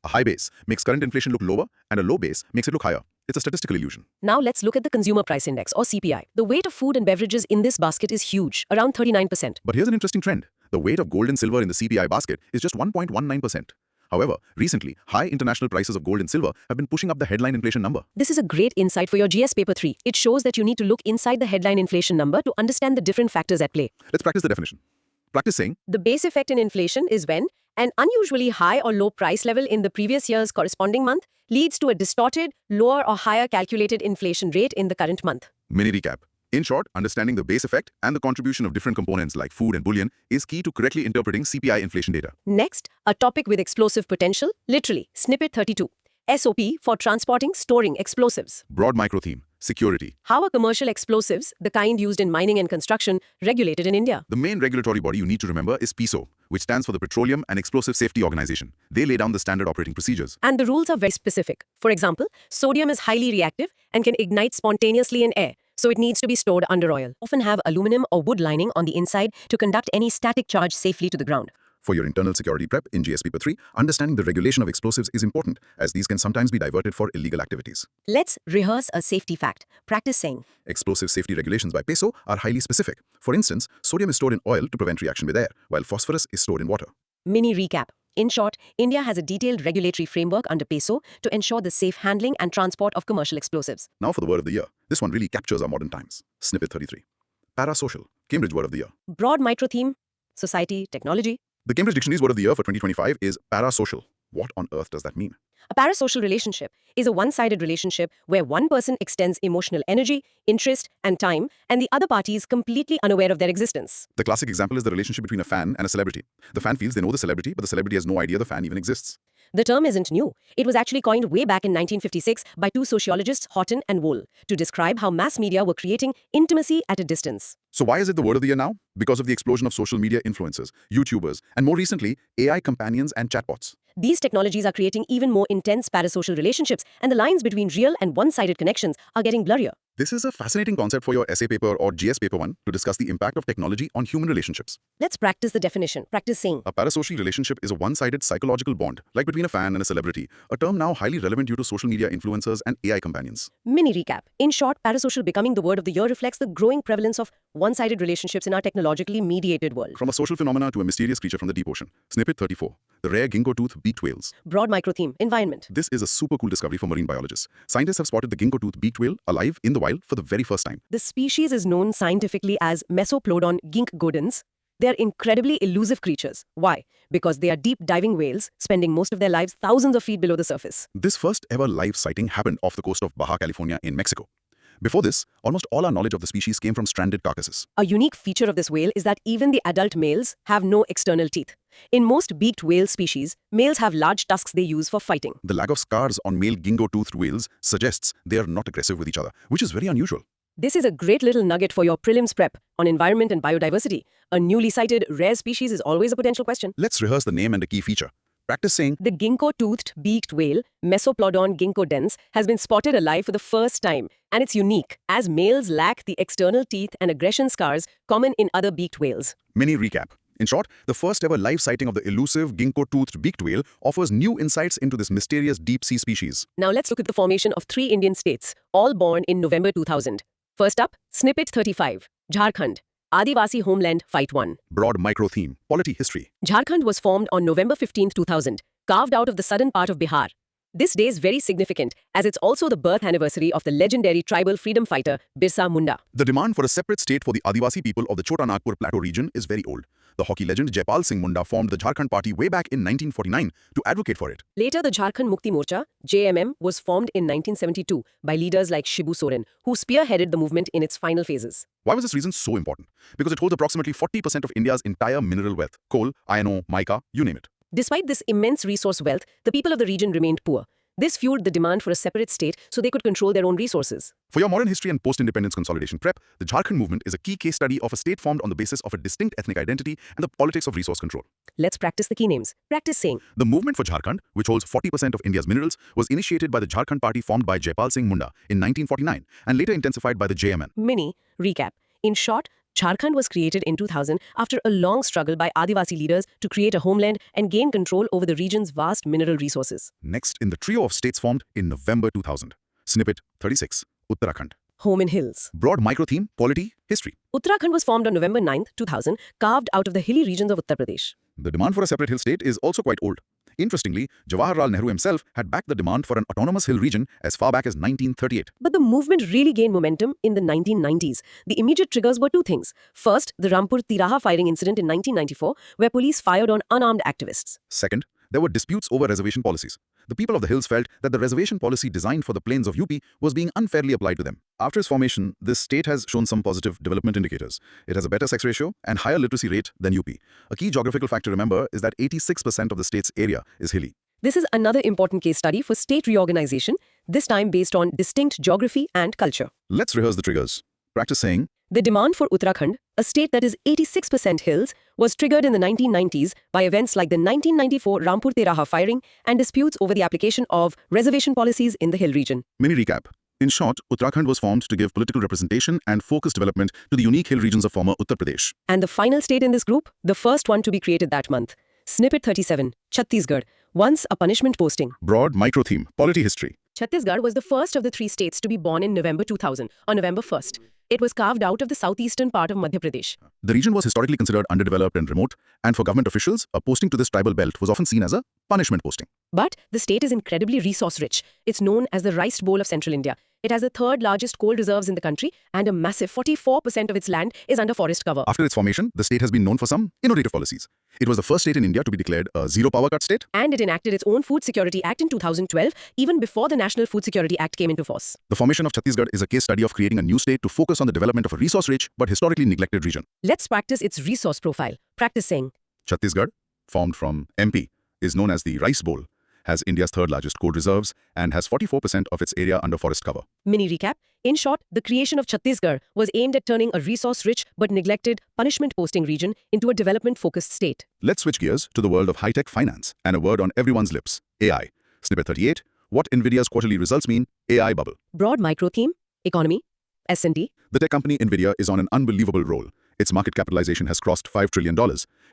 A high base makes current inflation look lower, and a low base makes it look higher. It's a statistical illusion. Now let's look at the Consumer Price Index, or CPI. The weight of food and beverages in this basket is huge, around 39%. But here's an interesting trend. The weight of gold and silver in the CPI basket is just 1.19%. However, recently, high international prices of gold and silver have been pushing up the headline inflation number. This is a great insight for your GS Paper 3. It shows that you need to look inside the headline inflation number to understand the different factors at play. Let's practice the definition. Practice saying. The base effect in inflation is when an unusually high or low price level in the previous year's corresponding month leads to a distorted, lower or higher calculated inflation rate in the current month. Mini recap. In short, understanding the base effect and the contribution of different components like food and bullion is key to correctly interpreting CPI inflation data. Next, a topic with explosive potential, literally, snippet 32. SOP for transporting, storing explosives. Broad micro theme, security. How are commercial explosives, the kind used in mining and construction, regulated in India? The main regulatory body you need to remember is PISO, which stands for the Petroleum and Explosive Safety Organization. They lay down the standard operating procedures. And the rules are very specific. For example, sodium is highly reactive and can ignite spontaneously in air, so it needs to be stored under oil. Often have aluminum or wood lining on the inside to conduct any static charge safely to the ground. For your internal security prep in GS Paper 3, understanding the regulation of explosives is important, as these can sometimes be diverted for illegal activities. Let's rehearse a safety fact. Practice saying. Explosive safety regulations by PISO are highly specific. For instance, sodium is stored in oil to prevent reaction with air, while phosphorus is stored in water. Mini recap. In short, India has a detailed regulatory framework under PISO to ensure the safe handling and transport of commercial explosives. Now for the word of the year. This one really captures our modern times. Snippet 33. Parasocial. Cambridge word of the year. Broad micro theme, society, technology. The Cambridge Dictionary's word of the year for 2025 is parasocial. What on earth does that mean? A parasocial relationship is a one-sided relationship where one person extends emotional energy, interest, and time, and the other party is completely unaware of their existence. The classic example is the relationship between a fan and a celebrity. The fan feels they know the celebrity, but the celebrity has no idea the fan even exists. The term isn't new. It was actually coined way back in 1956 by two sociologists, Houghton and Wohl, to describe how mass media were creating intimacy at a distance. So why is it the word of the year now? Because of the explosion of social media influencers, YouTubers, and more recently, AI companions and chatbots. These technologies are creating even more intense parasocial relationships, and the lines between real and one-sided connections are getting blurrier. This is a fascinating concept for your essay paper or GS paper 1 to discuss the impact of technology on human relationships. Let's practice the definition. Practice saying. A parasocial relationship is a one-sided psychological bond, like between a fan and a celebrity, a term now highly relevant due to social media influencers and AI companions. Mini recap. In short, parasocial becoming the word of the year reflects the growing prevalence of one-sided relationships in our technologically mediated world. From a social phenomena to a mysterious creature from the deep ocean. Snippet 34. The rare ginkgo tooth beaked whales. Broad micro theme. Environment. This is a super cool discovery for marine biologists. Scientists have spotted the ginkgo tooth beaked whale alive in the wild for the very first time. The species is known scientifically as Mesoplodon ginkgodens. They are incredibly elusive creatures. Why? Because they are deep diving whales, spending most of their lives thousands of feet below the surface. This first ever live sighting happened off the coast of Baja California in Mexico. Before this, almost all our knowledge of the species came from stranded carcasses. A unique feature of this whale is that even the adult males have no external teeth. In most beaked whale species, males have large tusks they use for fighting. The lack of scars on male ginkgo-toothed whales suggests they are not aggressive with each other, which is very unusual. This is a great little nugget for your prelims prep on environment and biodiversity. A newly cited rare species is always a potential question. Let's rehearse the name and a key feature. Practice saying. The ginkgo-toothed beaked whale, Mesoplodon ginkgodens, has been spotted alive for the first time, and it's unique, as males lack the external teeth and aggression scars common in other beaked whales. Mini recap. In short, the first ever live sighting of the elusive ginkgo-toothed beaked whale offers new insights into this mysterious deep-sea species. Now let's look at the formation of 3 Indian states, all born in November 2000. First up, Snippet 35, Jharkhand. Adivasi Homeland Fight 1. Broad micro theme, polity history. Jharkhand was formed on November 15, 2000, carved out of the southern part of Bihar. This day is very significant as it's also the birth anniversary of the legendary tribal freedom fighter Birsa Munda. The demand for a separate state for the Adivasi people of the Chota Nagpur Plateau region is very old. The hockey legend Jaipal Singh Munda formed the Jharkhand Party way back in 1949 to advocate for it. Later, the Jharkhand Mukti Morcha, JMM, was formed in 1972 by leaders like Shibu Soren, who spearheaded the movement in its final phases. Why was this region so important? Because it holds approximately 40% of India's entire mineral wealth. Coal, iron ore, mica, you name it. Despite this immense resource wealth, the people of the region remained poor. This fueled the demand for a separate state so they could control their own resources. For your modern history and post-independence consolidation prep, the Jharkhand movement is a key case study of a state formed on the basis of a distinct ethnic identity and the politics of resource control. Let's practice the key names. Practice saying. The movement for Jharkhand, which holds 40% of India's minerals, was initiated by the Jharkhand Party formed by Jaipal Singh Munda in 1949 and later intensified by the JMN. Mini recap. In short, Jharkhand was created in 2000 after a long struggle by Adivasi leaders to create a homeland and gain control over the region's vast mineral resources. Next in the trio of states formed in November 2000. Snippet 36. Uttarakhand. Home in hills. Broad micro-theme, polity, history. Uttarakhand was formed on November 9, 2000, carved out of the hilly regions of Uttar Pradesh. The demand for a separate hill state is also quite old. Interestingly, Jawaharlal Nehru himself had backed the demand for an autonomous hill region as far back as 1938. But the movement really gained momentum in the 1990s. The immediate triggers were two things. First, the Rampur Tiraha firing incident in 1994, where police fired on unarmed activists. Second, there were disputes over reservation policies. The people of the hills felt that the reservation policy designed for the plains of UP was being unfairly applied to them. After its formation, this state has shown some positive development indicators. It has a better sex ratio and higher literacy rate than UP. A key geographical fact to remember is that 86% of the state's area is hilly. This is another important case study for state reorganization, this time based on distinct geography and culture. Let's rehearse the triggers. Practice saying, The demand for Uttarakhand, a state that is 86% hills, was triggered in the 1990s by events like the 1994 Rampur Tiraha firing and disputes over the application of reservation policies in the hill region. mini recap. In short, Uttarakhand was formed to give political representation and focused development to the unique hill regions of former Uttar Pradesh. And the final state in this group, the first one to be created that month. Snippet 37, Chhattisgarh, once a punishment posting. Broad micro-theme, polity history. Chhattisgarh was the first of the three states to be born in November 2000, on November 1st. It was carved out of the southeastern part of Madhya Pradesh. The region was historically considered underdeveloped and remote, and for government officials, a posting to this tribal belt was often seen as a punishment posting. But the state is incredibly resource-rich. It's known as the rice bowl of central India. It has the third largest coal reserves in the country, and a massive 44% of its land is under forest cover. After its formation, the state has been known for some innovative policies. It was the first state in India to be declared a zero-power cut state. And it enacted its own Food Security Act in 2012, even before the National Food Security Act came into force. The formation of Chhattisgarh is a case study of creating a new state to focus on the development of a resource-rich but historically neglected region. Let's practice its resource profile. Practice saying. Chhattisgarh, formed from MP, is known as the Rice Bowl, has India's third largest coal reserves, and has 44% of its area under forest cover. Mini recap. In short, the creation of Chhattisgarh was aimed at turning a resource-rich but neglected punishment-posting region into a development-focused state. Let's switch gears to the world of high-tech finance and a word on everyone's lips, AI. Snippet 38, what NVIDIA's quarterly results mean, AI bubble. Broad micro-theme, economy, S&D. The tech company NVIDIA is on an unbelievable roll. Its market capitalization has crossed $5 trillion.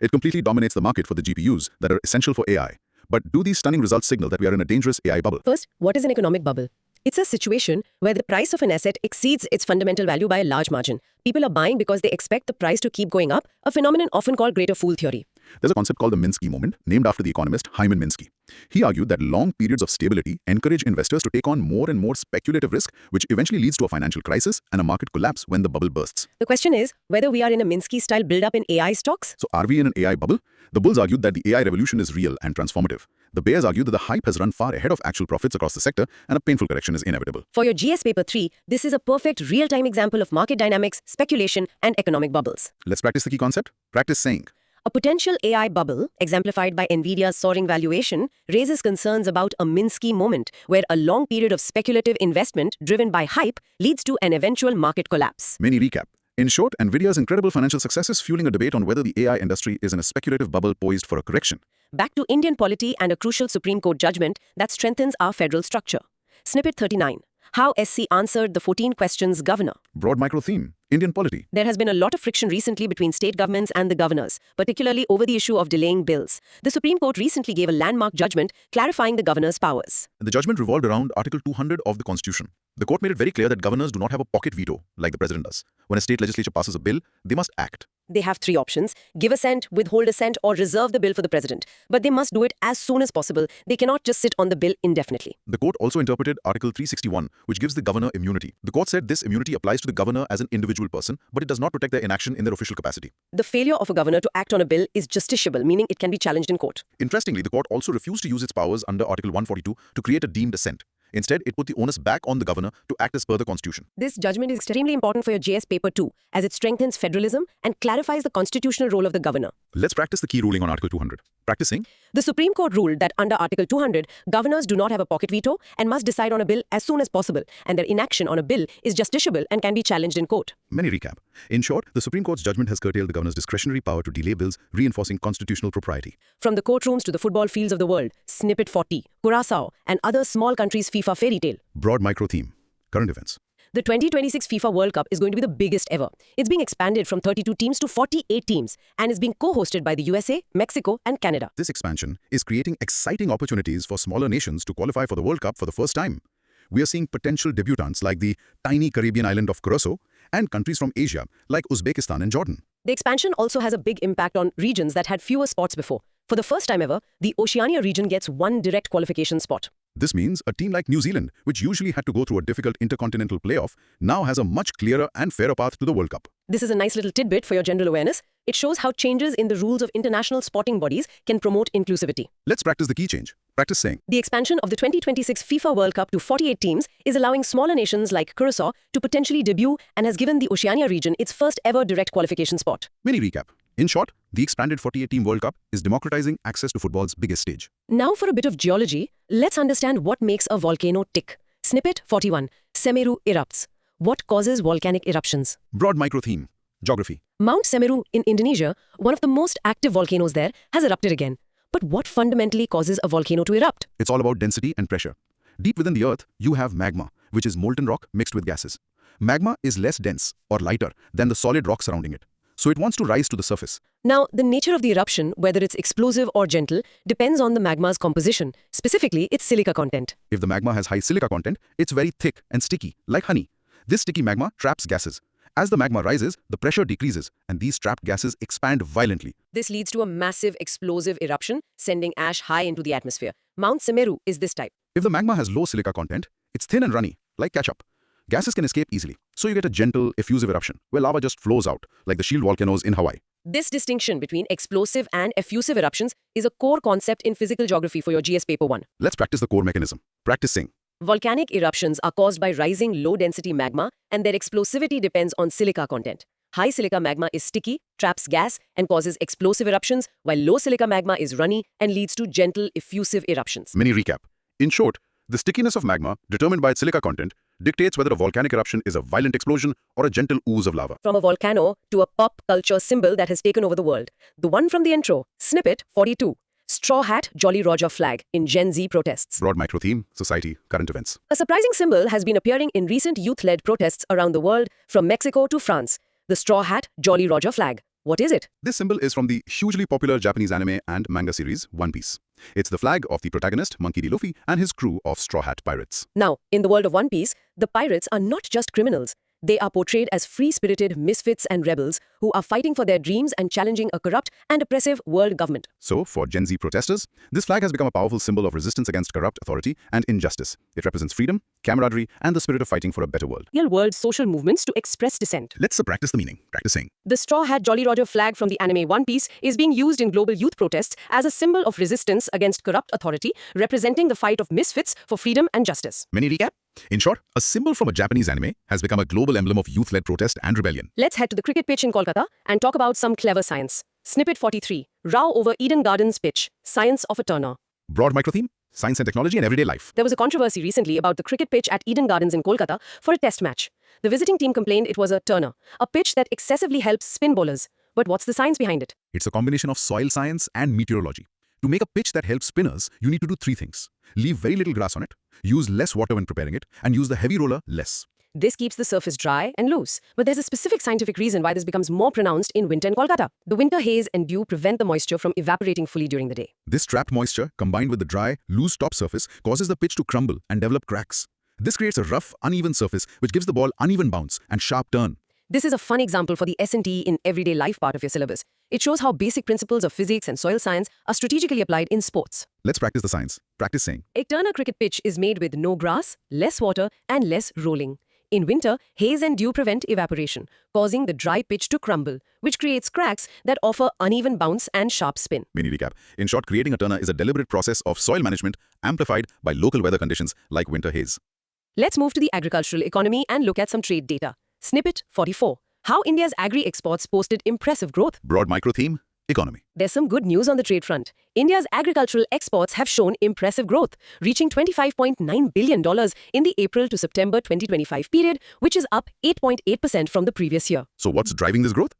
It completely dominates the market for the GPUs that are essential for AI. But do these stunning results signal that we are in a dangerous AI bubble? First, what is an economic bubble? It's a situation where the price of an asset exceeds its fundamental value by a large margin. People are buying because they expect the price to keep going up, a phenomenon often called greater fool theory. There's a concept called the Minsky moment, named after the economist Hyman Minsky. He argued that long periods of stability encourage investors to take on more and more speculative risk, which eventually leads to a financial crisis and a market collapse when the bubble bursts. The question is whether we are in a Minsky-style build-up in AI stocks? So are we in an AI bubble? The bulls argued that the AI revolution is real and transformative. The bears argued that the hype has run far ahead of actual profits across the sector and a painful correction is inevitable. For your GS Paper 3, this is a perfect real-time example of market dynamics, speculation, and economic bubbles. Let's practice the key concept. Practice saying. A potential AI bubble, exemplified by NVIDIA's soaring valuation, raises concerns about a Minsky moment, where a long period of speculative investment driven by hype leads to an eventual market collapse. Mini recap. In short, NVIDIA's incredible financial success is fueling a debate on whether the AI industry is in a speculative bubble poised for a correction. Back to Indian polity and a crucial Supreme Court judgment that strengthens our federal structure. Snippet 39. How SC answered the 14 questions governor. Broad micro theme. Indian polity. There has been a lot of friction recently between state governments and the governors, particularly over the issue of delaying bills. The Supreme Court recently gave a landmark judgment clarifying the governor's powers. The judgment revolved around Article 200 of the Constitution. The court made it very clear that governors do not have a pocket veto like the president does. When a state legislature passes a bill, they must act. They have three options: give assent, withhold assent, or reserve the bill for the president. But they must do it as soon as possible. They cannot just sit on the bill indefinitely. The court also interpreted Article 361, which gives the governor immunity. The court said this immunity applies to the governor as an individual person, but it does not protect their inaction in their official capacity. The failure of a governor to act on a bill is justiciable, meaning it can be challenged in court. Interestingly, the court also refused to use its powers under Article 142 to create a deemed assent. Instead, it put the onus back on the governor to act as per the Constitution. This judgment is extremely important for your JS paper 2, as it strengthens federalism and clarifies the constitutional role of the governor. Let's practice the key ruling on Article 200. Practicing. The Supreme Court ruled that under Article 200, governors do not have a pocket veto and must decide on a bill as soon as possible, and their inaction on a bill is justiciable and can be challenged in court. Mini recap. In short, the Supreme Court's judgment has curtailed the governor's discretionary power to delay bills, reinforcing constitutional propriety. From the courtrooms to the football fields of the world, Snippet 40, Curaçao, and other small countries' FIFA fairy tale. Broad micro theme. Current events. The 2026 FIFA World Cup is going to be the biggest ever. It's being expanded from 32 teams to 48 teams and is being co-hosted by the USA, Mexico, and Canada. This expansion is creating exciting opportunities for smaller nations to qualify for the World Cup for the first time. We are seeing potential debutants like the tiny Caribbean island of Curaçao and countries from Asia like Uzbekistan and Jordan. The expansion also has a big impact on regions that had fewer spots before. For the first time ever, the Oceania region gets one direct qualification spot. This means a team like New Zealand, which usually had to go through a difficult intercontinental playoff, now has a much clearer and fairer path to the World Cup. This is a nice little tidbit for your general awareness. It shows how changes in the rules of international sporting bodies can promote inclusivity. Let's practice the key change. Practice saying. The expansion of the 2026 FIFA World Cup to 48 teams is allowing smaller nations like Curaçao to potentially debut and has given the Oceania region its first ever direct qualification spot. Mini recap. In short, the expanded 48-team World Cup is democratizing access to football's biggest stage. Now for a bit of geology, let's understand what makes a volcano tick. Snippet 41. Semeru erupts. What causes volcanic eruptions? Broad micro theme. Geography. Mount Semeru in Indonesia, one of the most active volcanoes there, has erupted again. But what fundamentally causes a volcano to erupt? It's all about density and pressure. Deep within the Earth, you have magma, which is molten rock mixed with gases. Magma is less dense or lighter than the solid rock surrounding it, so it wants to rise to the surface. Now, the nature of the eruption, whether it's explosive or gentle, depends on the magma's composition, specifically its silica content. If the magma has high silica content, it's very thick and sticky, like honey. This sticky magma traps gases. As the magma rises, the pressure decreases, and these trapped gases expand violently. This leads to a massive explosive eruption, sending ash high into the atmosphere. Mount Semeru is this type. If the magma has low silica content, it's thin and runny, like ketchup. Gases can escape easily, so you get a gentle, effusive eruption, where lava just flows out, like the shield volcanoes in Hawaii. This distinction between explosive and effusive eruptions is a core concept in physical geography for your GS Paper 1. Let's practice the core mechanism. Practice saying. Volcanic eruptions are caused by rising low-density magma, and their explosivity depends on silica content. High silica magma is sticky, traps gas, and causes explosive eruptions, while low silica magma is runny and leads to gentle, effusive eruptions. Mini recap. In short, the stickiness of magma, determined by its silica content, dictates whether a volcanic eruption is a violent explosion or a gentle ooze of lava. From a volcano to a pop culture symbol that has taken over the world. The one from the intro, Snippet 42. Straw Hat Jolly Roger flag in Gen Z protests. Broad micro theme, society, current events. A surprising symbol has been appearing in recent youth-led protests around the world, from Mexico to France. The Straw Hat Jolly Roger flag. What is it? This symbol is from the hugely popular Japanese anime and manga series One Piece. It's the flag of the protagonist, Monkey D. Luffy, and his crew of Straw Hat pirates. Now, in the world of One Piece, the pirates are not just criminals. They are portrayed as free-spirited misfits and rebels who are fighting for their dreams and challenging a corrupt and oppressive world government. So, for Gen Z protesters, this flag has become a powerful symbol of resistance against corrupt authority and injustice. It represents freedom, camaraderie, and the spirit of fighting for a better world. Real world social movements to express dissent. Let's practice the meaning. Practicing. The Straw Hat Jolly Roger flag from the anime One Piece is being used in global youth protests as a symbol of resistance against corrupt authority, representing the fight of misfits for freedom and justice. Mini recap. In short, a symbol from a Japanese anime has become a global emblem of youth-led protest and rebellion. Let's head to the cricket pitch in Kolkata and talk about some clever science. Snippet 43. Row over Eden Gardens pitch. Science of a turner. Broad micro theme, science and technology in everyday life. There was a controversy recently about the cricket pitch at Eden Gardens in Kolkata for a test match. The visiting team complained it was a turner, a pitch that excessively helps spin bowlers. But what's the science behind it? It's a combination of soil science and meteorology. To make a pitch that helps spinners, you need to do three things. Leave very little grass on it, use less water when preparing it, and use the heavy roller less. This keeps the surface dry and loose. But there's a specific scientific reason why this becomes more pronounced in winter in Kolkata. The winter haze and dew prevent the moisture from evaporating fully during the day. This trapped moisture, combined with the dry, loose top surface, causes the pitch to crumble and develop cracks. This creates a rough, uneven surface which gives the ball uneven bounce and sharp turn. This is a fun example for the S&T in everyday life part of your syllabus. It shows how basic principles of physics and soil science are strategically applied in sports. Let's practice the science. Practice saying. A Turner cricket pitch is made with no grass, less water, and less rolling. In winter, haze and dew prevent evaporation, causing the dry pitch to crumble, which creates cracks that offer uneven bounce and sharp spin. Mini recap. In short, creating a turner is a deliberate process of soil management amplified by local weather conditions like winter haze. Let's move to the agricultural economy and look at some trade data. Snippet 44. How India's agri-exports posted impressive growth. Broad micro theme, economy. There's some good news on the trade front. India's agricultural exports have shown impressive growth, reaching $25.9 billion in the April to September 2025 period, which is up 8.8% from the previous year. So what's driving this growth?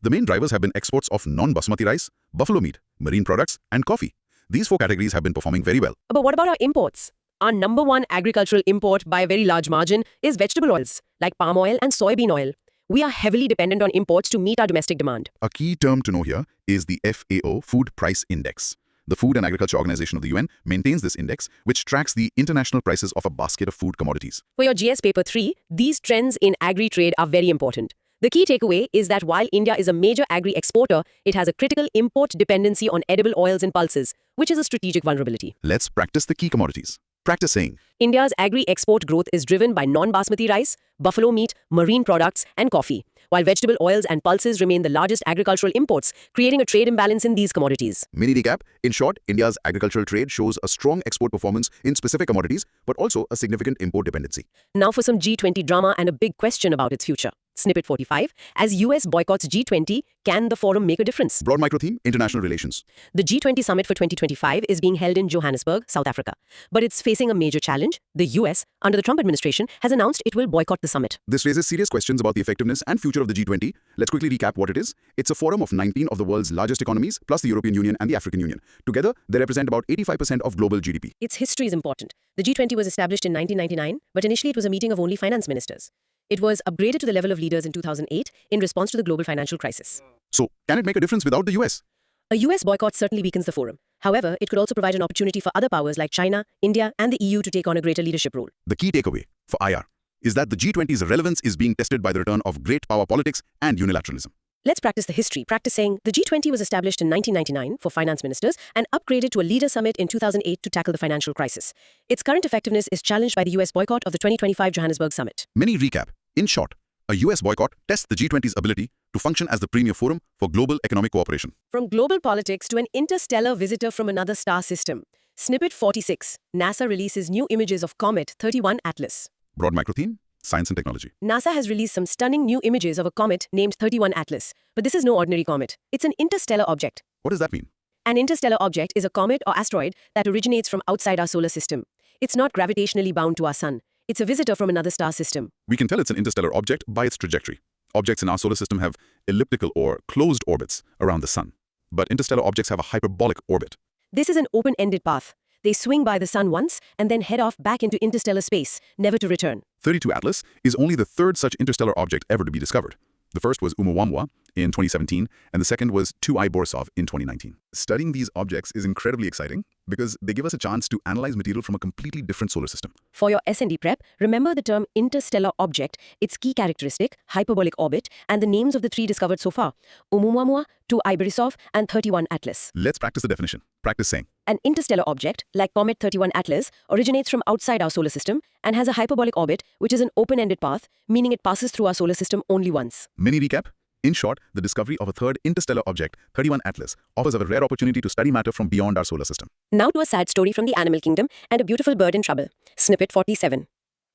The main drivers have been exports of non-basmati rice, buffalo meat, marine products, and coffee. These 4 categories have been performing very well. But what about our imports? Our number one agricultural import by a very large margin is vegetable oils, like palm oil and soybean oil. We are heavily dependent on imports to meet our domestic demand. A key term to know here is the FAO Food Price Index. The Food and Agriculture Organization of the UN maintains this index, which tracks the international prices of a basket of food commodities. For your GS Paper 3, these trends in agri-trade are very important. The key takeaway is that while India is a major agri-exporter, it has a critical import dependency on edible oils and pulses, which is a strategic vulnerability. Let's practice the key commodities. Practice saying. India's agri-export growth is driven by non-basmati rice, buffalo meat, marine products, and coffee, while vegetable oils and pulses remain the largest agricultural imports, creating a trade imbalance in these commodities. Mini recap. In short, India's agricultural trade shows a strong export performance in specific commodities, but also a significant import dependency. Now for some G20 drama and a big question about its future. Snippet 45. As US boycotts G20, can the forum make a difference? Broad micro theme, international relations. The G20 summit for 2025 is being held in Johannesburg, South Africa. But it's facing a major challenge. The US, under the Trump administration, has announced it will boycott the summit. This raises serious questions about the effectiveness and future of the G20. Let's quickly recap what it is. It's a forum of 19 of the world's largest economies, plus the European Union and the African Union. Together, they represent about 85% of global GDP. Its history is important. The G20 was established in 1999, but initially it was a meeting of only finance ministers. It was upgraded to the level of leaders in 2008 in response to the global financial crisis. So, can it make a difference without the US? A US boycott certainly weakens the forum. However, it could also provide an opportunity for other powers like China, India, and the EU to take on a greater leadership role. The key takeaway for IR is that the G20's relevance is being tested by the return of great power politics and unilateralism. Let's practice the history. Practice saying the G20 was established in 1999 for finance ministers and upgraded to a leader summit in 2008 to tackle the financial crisis. Its current effectiveness is challenged by the US boycott of the 2025 Johannesburg summit. Mini recap. In short, a US boycott tests the G20's ability to function as the premier forum for global economic cooperation. From global politics to an interstellar visitor from another star system. Snippet 46. NASA releases new images of Comet 31 Atlas. Broad micro theme, science and technology. NASA has released some stunning new images of a comet named 31 Atlas. But this is no ordinary comet. It's an interstellar object. What does that mean? An interstellar object is a comet or asteroid that originates from outside our solar system. It's not gravitationally bound to our sun. It's a visitor from another star system. We can tell it's an interstellar object by its trajectory. Objects in our solar system have elliptical or closed orbits around the sun. But interstellar objects have a hyperbolic orbit. This is an open-ended path. They swing by the sun once and then head off back into interstellar space, never to return. 32 Atlas is only the third such interstellar object ever to be discovered. The first was Oumuamua in 2017, and the second was 2I Borisov in 2019. Studying these objects is incredibly exciting because they give us a chance to analyze material from a completely different solar system. For your S&D prep, remember the term interstellar object, its key characteristic, hyperbolic orbit, and the names of the 3 discovered so far: Oumuamua, 2I Borisov, and 31 Atlas. Let's practice the definition. Practice saying. An interstellar object, like Comet 31 Atlas, originates from outside our solar system and has a hyperbolic orbit, which is an open-ended path, meaning it passes through our solar system only once. Mini recap. In short, the discovery of a third interstellar object, 31 Atlas, offers a rare opportunity to study matter from beyond our solar system. Now to a sad story from the animal kingdom and a beautiful bird in trouble. Snippet 47.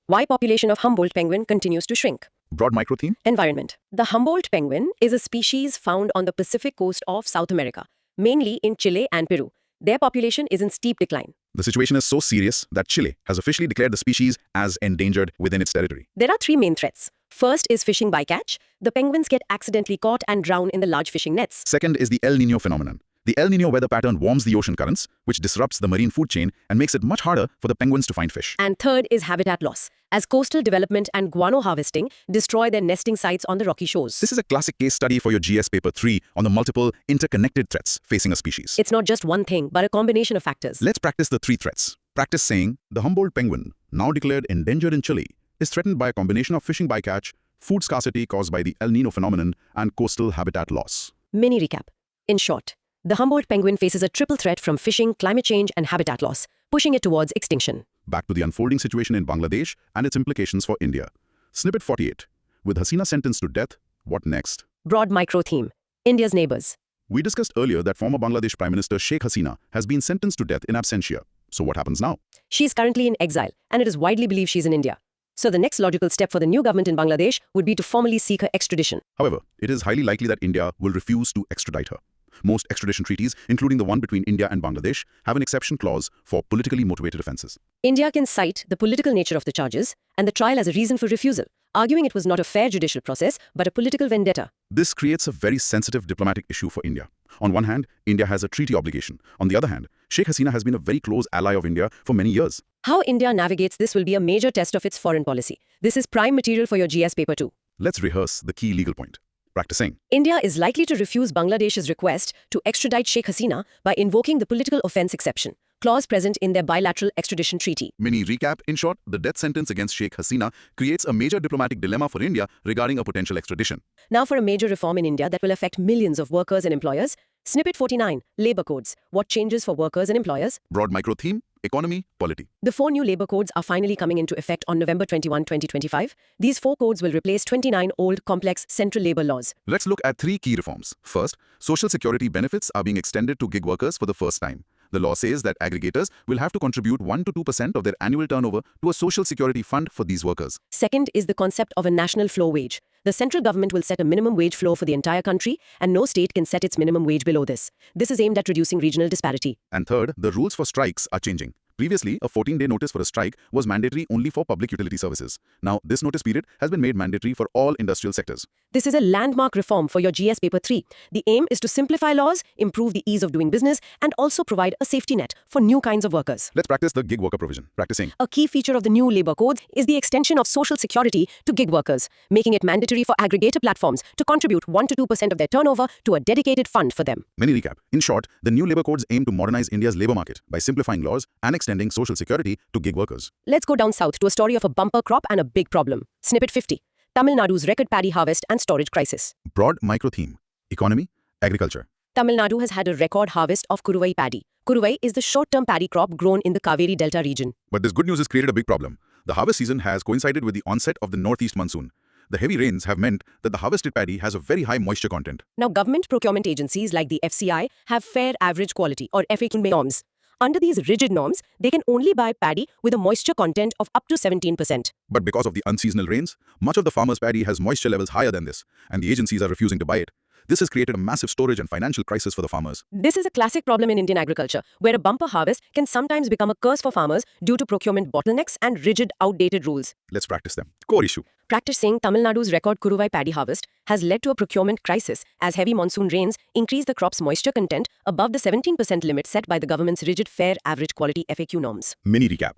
Why population of Humboldt penguin continues to shrink. Broad micro theme. Environment. The Humboldt penguin is a species found on the Pacific coast of South America, mainly in Chile and Peru. Their population is in steep decline. The situation is so serious that Chile has officially declared the species as endangered within its territory. There are 3 main threats. First is fishing bycatch. The penguins get accidentally caught and drown in the large fishing nets. Second is the El Niño phenomenon. The El Niño weather pattern warms the ocean currents, which disrupts the marine food chain and makes it much harder for the penguins to find fish. And third is habitat loss, as coastal development and guano harvesting destroy their nesting sites on the rocky shores. This is a classic case study for your GS Paper 3 on the multiple interconnected threats facing a species. It's not just one thing, but a combination of factors. Let's practice the 3 threats. Practice saying, the Humboldt penguin now declared endangered in Chile, is threatened by a combination of fishing bycatch, food scarcity caused by the El Nino phenomenon, and coastal habitat loss. Mini recap. In short, the Humboldt penguin faces a triple threat from fishing, climate change, and habitat loss, pushing it towards extinction. Back to the unfolding situation in Bangladesh and its implications for India. Snippet 48. With Hasina sentenced to death, what next? Broad micro theme. India's neighbors. We discussed earlier that former Bangladesh Prime Minister Sheikh Hasina has been sentenced to death in absentia. So what happens now? She is currently in exile, and it is widely believed she's in India. So the next logical step for the new government in Bangladesh would be to formally seek her extradition. However, it is highly likely that India will refuse to extradite her. Most extradition treaties, including the one between India and Bangladesh, have an exception clause for politically motivated offences. India can cite the political nature of the charges and the trial as a reason for refusal, arguing it was not a fair judicial process but a political vendetta. This creates a very sensitive diplomatic issue for India. On one hand, India has a treaty obligation. On the other hand, Sheikh Hasina has been a very close ally of India for many years. How India navigates this will be a major test of its foreign policy. This is prime material for your GS paper too. Let's rehearse the key legal point. Practicing. India is likely to refuse Bangladesh's request to extradite Sheikh Hasina by invoking the political offence exception, clause present in their bilateral extradition treaty. Mini recap, in short, the death sentence against Sheikh Hasina creates a major diplomatic dilemma for India regarding a potential extradition. Now for a major reform in India that will affect millions of workers and employers. Snippet 49, Labour Codes. What changes for workers and employers? Broad micro theme, economy, polity. The 4 new labour codes are finally coming into effect on November 21, 2025. These 4 codes will replace 29 old, complex central labour laws. Let's look at 3 key reforms. First, social security benefits are being extended to gig workers for the first time. The law says that aggregators will have to contribute 1 to 2% of their annual turnover to a social security fund for these workers. Second is the concept of a national floor wage. The central government will set a minimum wage floor for the entire country, and no state can set its minimum wage below this. This is aimed at reducing regional disparity. And third, the rules for strikes are changing. Previously, a 14-day notice for a strike was mandatory only for public utility services. Now, this notice period has been made mandatory for all industrial sectors. This is a landmark reform for your GS Paper 3. The aim is to simplify laws, improve the ease of doing business, and also provide a safety net for new kinds of workers. Let's practice the gig worker provision. Practicing. A key feature of the new labour codes is the extension of social security to gig workers, making it mandatory for aggregator platforms to contribute 1 to 2% of their turnover to a dedicated fund for them. Mini recap. In short, the new labour codes aim to modernize India's labour market by simplifying laws and extending social security to gig workers. Let's go down south to a story of a bumper crop and a big problem. Snippet 50. Tamil Nadu's record paddy harvest and storage crisis. Broad micro theme. Economy, agriculture. Tamil Nadu has had a record harvest of Kuruvai paddy. Kuruvai is the short-term paddy crop grown in the Kaveri Delta region. But this good news has created a big problem. The harvest season has coincided with the onset of the northeast monsoon. The heavy rains have meant that the harvested paddy has a very high moisture content. Now, government procurement agencies like the FCI have fair average quality or FAQ norms. Under these rigid norms, they can only buy paddy with a moisture content of up to 17%. But because of the unseasonal rains, much of the farmer's paddy has moisture levels higher than this, and the agencies are refusing to buy it. This has created a massive storage and financial crisis for the farmers. This is a classic problem in Indian agriculture, where a bumper harvest can sometimes become a curse for farmers due to procurement bottlenecks and rigid, outdated rules. Let's practice them. Core issue. Practicing Tamil Nadu's record Kuruvai paddy harvest has led to a procurement crisis as heavy monsoon rains increase the crop's moisture content above the 17% limit set by the government's rigid fair average quality FAQ norms. Mini recap.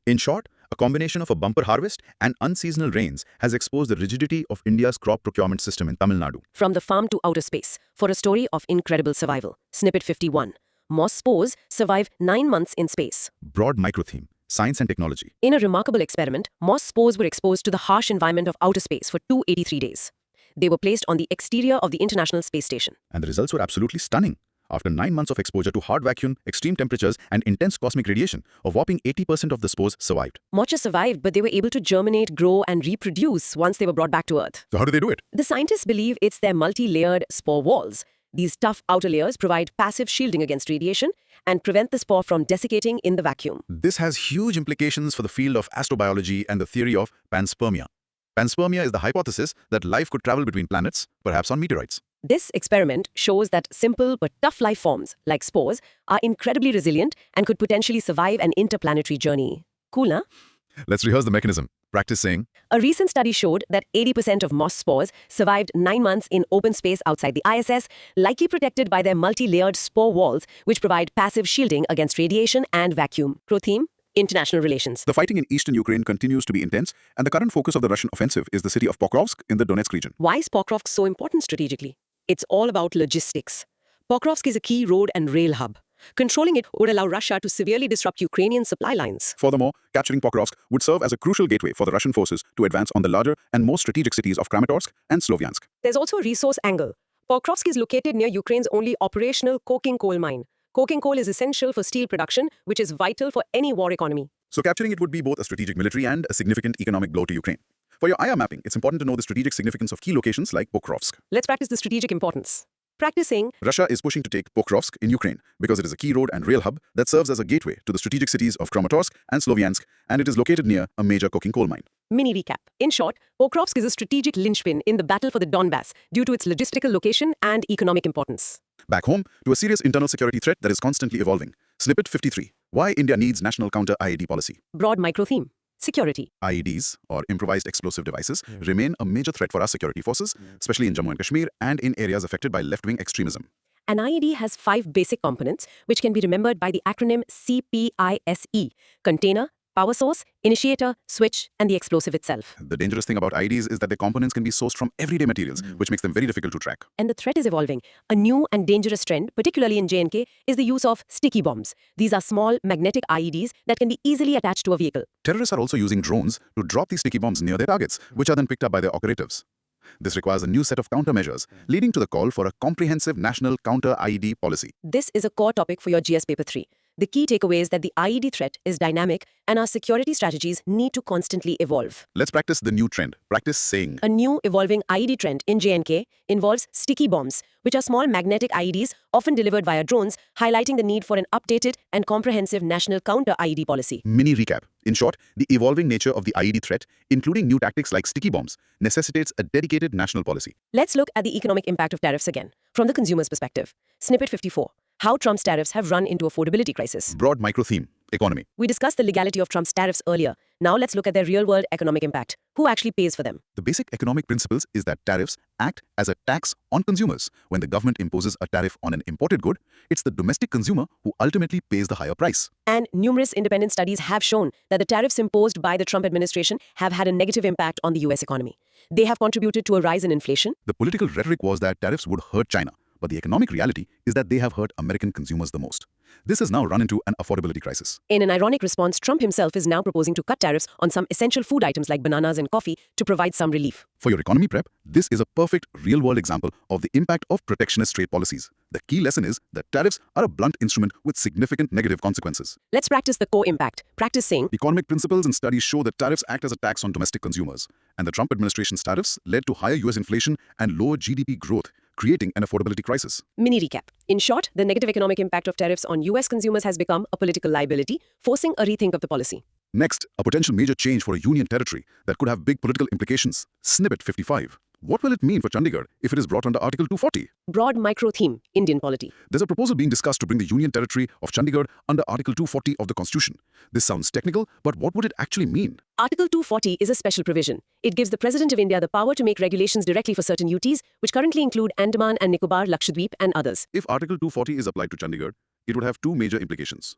In short, a combination of a bumper harvest and unseasonal rains has exposed the rigidity of India's crop procurement system in Tamil Nadu. From the farm to outer space, for a story of incredible survival. Snippet 51. Moss spores survive 9 months in space. Broad micro theme. Science and technology. In a remarkable experiment, moss spores were exposed to the harsh environment of outer space for 283 days. They were placed on the exterior of the International Space Station. And the results were absolutely stunning. After 9 months of exposure to hard vacuum, extreme temperatures, and intense cosmic radiation, a whopping 80% of the spores survived. Not just survived, but they were able to germinate, grow, and reproduce once they were brought back to Earth. So how do they do it? The scientists believe it's their multi-layered spore walls. These tough outer layers provide passive shielding against radiation and prevent the spore from desiccating in the vacuum. This has huge implications for the field of astrobiology and the theory of panspermia. Panspermia is the hypothesis that life could travel between planets, perhaps on meteorites. This experiment shows that simple but tough life forms, like spores, are incredibly resilient and could potentially survive an interplanetary journey. Cool, huh? Let's rehearse the mechanism. Practice saying. A recent study showed that 80% of moss spores survived 9 months in open space outside the ISS, likely protected by their multi-layered spore walls, which provide passive shielding against radiation and vacuum. Pro theme? International relations. The fighting in eastern Ukraine continues to be intense, and the current focus of the Russian offensive is the city of Pokrovsk in the Donetsk region. Why is Pokrovsk so important strategically? It's all about logistics. Pokrovsk is a key road and rail hub. Controlling it would allow Russia to severely disrupt Ukrainian supply lines. Furthermore, capturing Pokrovsk would serve as a crucial gateway for the Russian forces to advance on the larger and more strategic cities of Kramatorsk and Sloviansk. There's also a resource angle. Pokrovsk is located near Ukraine's only operational coking coal mine. Coking coal is essential for steel production, which is vital for any war economy. So capturing it would be both a strategic military and a significant economic blow to Ukraine. For your IR mapping, it's important to know the strategic significance of key locations like Pokrovsk. Let's practice the strategic importance. Practicing. Russia is pushing to take Pokrovsk in Ukraine because it is a key road and rail hub that serves as a gateway to the strategic cities of Kramatorsk and Sloviansk, and it is located near a major coking coal mine. Mini recap. In short, Pokrovsk is a strategic linchpin in the battle for the Donbass due to its logistical location and economic importance. Back home, to a serious internal security threat that is constantly evolving. Snippet 53. Why India needs national counter-IED policy. Broad micro theme. Security. IEDs, or improvised explosive devices, remain a major threat for our security forces, especially in Jammu and Kashmir and in areas affected by left-wing extremism. An IED has 5 basic components, which can be remembered by the acronym CPISE: container, power source, initiator, switch, and the explosive itself. The dangerous thing about IEDs is that their components can be sourced from everyday materials, which makes them very difficult to track. And the threat is evolving. A new and dangerous trend, particularly in J&K, is the use of sticky bombs. These are small magnetic IEDs that can be easily attached to a vehicle. Terrorists are also using drones to drop these sticky bombs near their targets, which are then picked up by their operatives. This requires a new set of countermeasures, leading to the call for a comprehensive national counter-IED policy. This is a core topic for your GS Paper 3. The key takeaway is that the IED threat is dynamic and our security strategies need to constantly evolve. Let's practice the new trend. Practice saying. A new evolving IED trend in J&K involves sticky bombs, which are small magnetic IEDs often delivered via drones, highlighting the need for an updated and comprehensive national counter-IED policy. Mini recap. In short, the evolving nature of the IED threat, including new tactics like sticky bombs, necessitates a dedicated national policy. Let's look at the economic impact of tariffs again, from the consumer's perspective. Snippet 54. How Trump's tariffs have run into affordability crisis. Broad micro theme. Economy. We discussed the legality of Trump's tariffs earlier. Now let's look at their real-world economic impact. Who actually pays for them? The basic economic principles is that tariffs act as a tax on consumers. When the government imposes a tariff on an imported good, it's the domestic consumer who ultimately pays the higher price. And numerous independent studies have shown that the tariffs imposed by the Trump administration have had a negative impact on the US economy. They have contributed to a rise in inflation. The political rhetoric was that tariffs would hurt China, but the economic reality is that they have hurt American consumers the most. This has now run into an affordability crisis. In an ironic response, Trump himself is now proposing to cut tariffs on some essential food items like bananas and coffee to provide some relief. For your economy prep, this is a perfect real-world example of the impact of protectionist trade policies. The key lesson is that tariffs are a blunt instrument with significant negative consequences. Let's practice the core impact. Practice saying. Economic principles and studies show that tariffs act as a tax on domestic consumers, and the Trump administration's tariffs led to higher US inflation and lower GDP growth, creating an affordability crisis. Mini recap. In short, the negative economic impact of tariffs on US consumers has become a political liability, forcing a rethink of the policy. Next, a potential major change for a union territory that could have big political implications. Snippet 55. What will it mean for Chandigarh if it is brought under Article 240? Broad micro theme, Indian polity. There's a proposal being discussed to bring the union territory of Chandigarh under Article 240 of the Constitution. This sounds technical, but what would it actually mean? Article 240 is a special provision. It gives the President of India the power to make regulations directly for certain UTs, which currently include Andaman and Nicobar, Lakshadweep, and others. If Article 240 is applied to Chandigarh, it would have two major implications.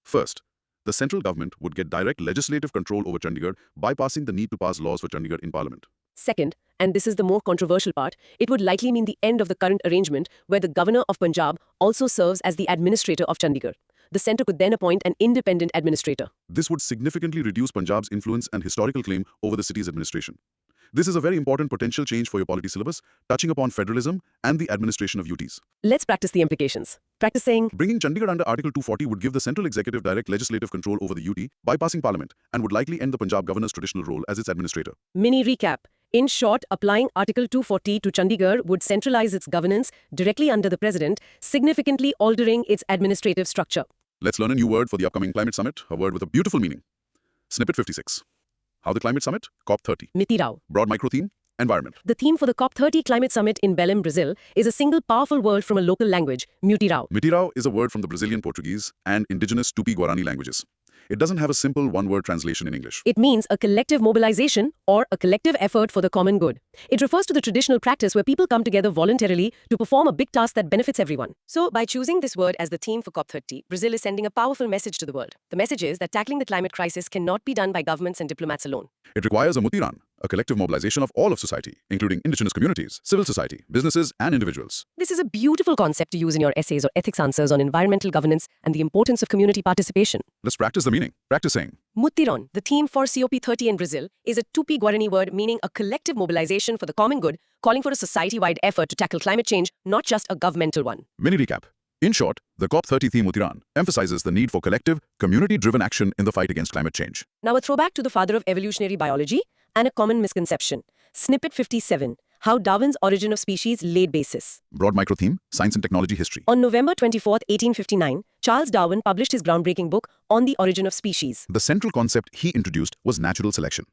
First, the central government would get direct legislative control over Chandigarh, bypassing the need to pass laws for Chandigarh in Parliament. Second, and this is the more controversial part, it would likely mean the end of the current arrangement where the Governor of Punjab also serves as the administrator of Chandigarh. The centre could then appoint an independent administrator. This would significantly reduce Punjab's influence and historical claim over the city's administration. This is a very important potential change for your polity syllabus, touching upon federalism and the administration of UTs. Let's practice the implications. Practice saying. Bringing Chandigarh under Article 240 would give the central executive direct legislative control over the UT, bypassing Parliament, and would likely end the Punjab Governor's traditional role as its administrator. Mini recap. In short, applying Article 240 to Chandigarh would centralize its governance directly under the President, significantly altering its administrative structure. Let's learn a new word for the upcoming climate summit, a word with a beautiful meaning. Snippet 56. How the climate summit? COP30. Mitirao. Broad micro theme? Environment. The theme for the COP30 climate summit in Belém, Brazil, is a single powerful word from a local language, Mutirao. Mitirao is a word from the Brazilian Portuguese and indigenous Tupi-Guarani languages. It doesn't have a simple one-word translation in English. It means a collective mobilization or a collective effort for the common good. It refers to the traditional practice where people come together voluntarily to perform a big task that benefits everyone. So, by choosing this word as the theme for COP30, Brazil is sending a powerful message to the world. The message is that tackling the climate crisis cannot be done by governments and diplomats alone. It requires a mutiran, a collective mobilization of all of society, including indigenous communities, civil society, businesses, and individuals. This is a beautiful concept to use in your essays or ethics answers on environmental governance and the importance of community participation. Let's practice the meaning. Practice saying. Mutiron, the theme for COP30 in Brazil, is a Tupi Guarani word meaning a collective mobilization for the common good, calling for a society-wide effort to tackle climate change, not just a governmental one. Mini recap. In short, the COP30 theme Mutiran emphasizes the need for collective, community-driven action in the fight against climate change. Now a throwback to the father of evolutionary biology and a common misconception. Snippet 57. How Darwin's Origin of Species laid basis. Broad micro theme, science and technology history. On November 24, 1859, Charles Darwin published his groundbreaking book On the Origin of Species. The central concept he introduced was natural selection.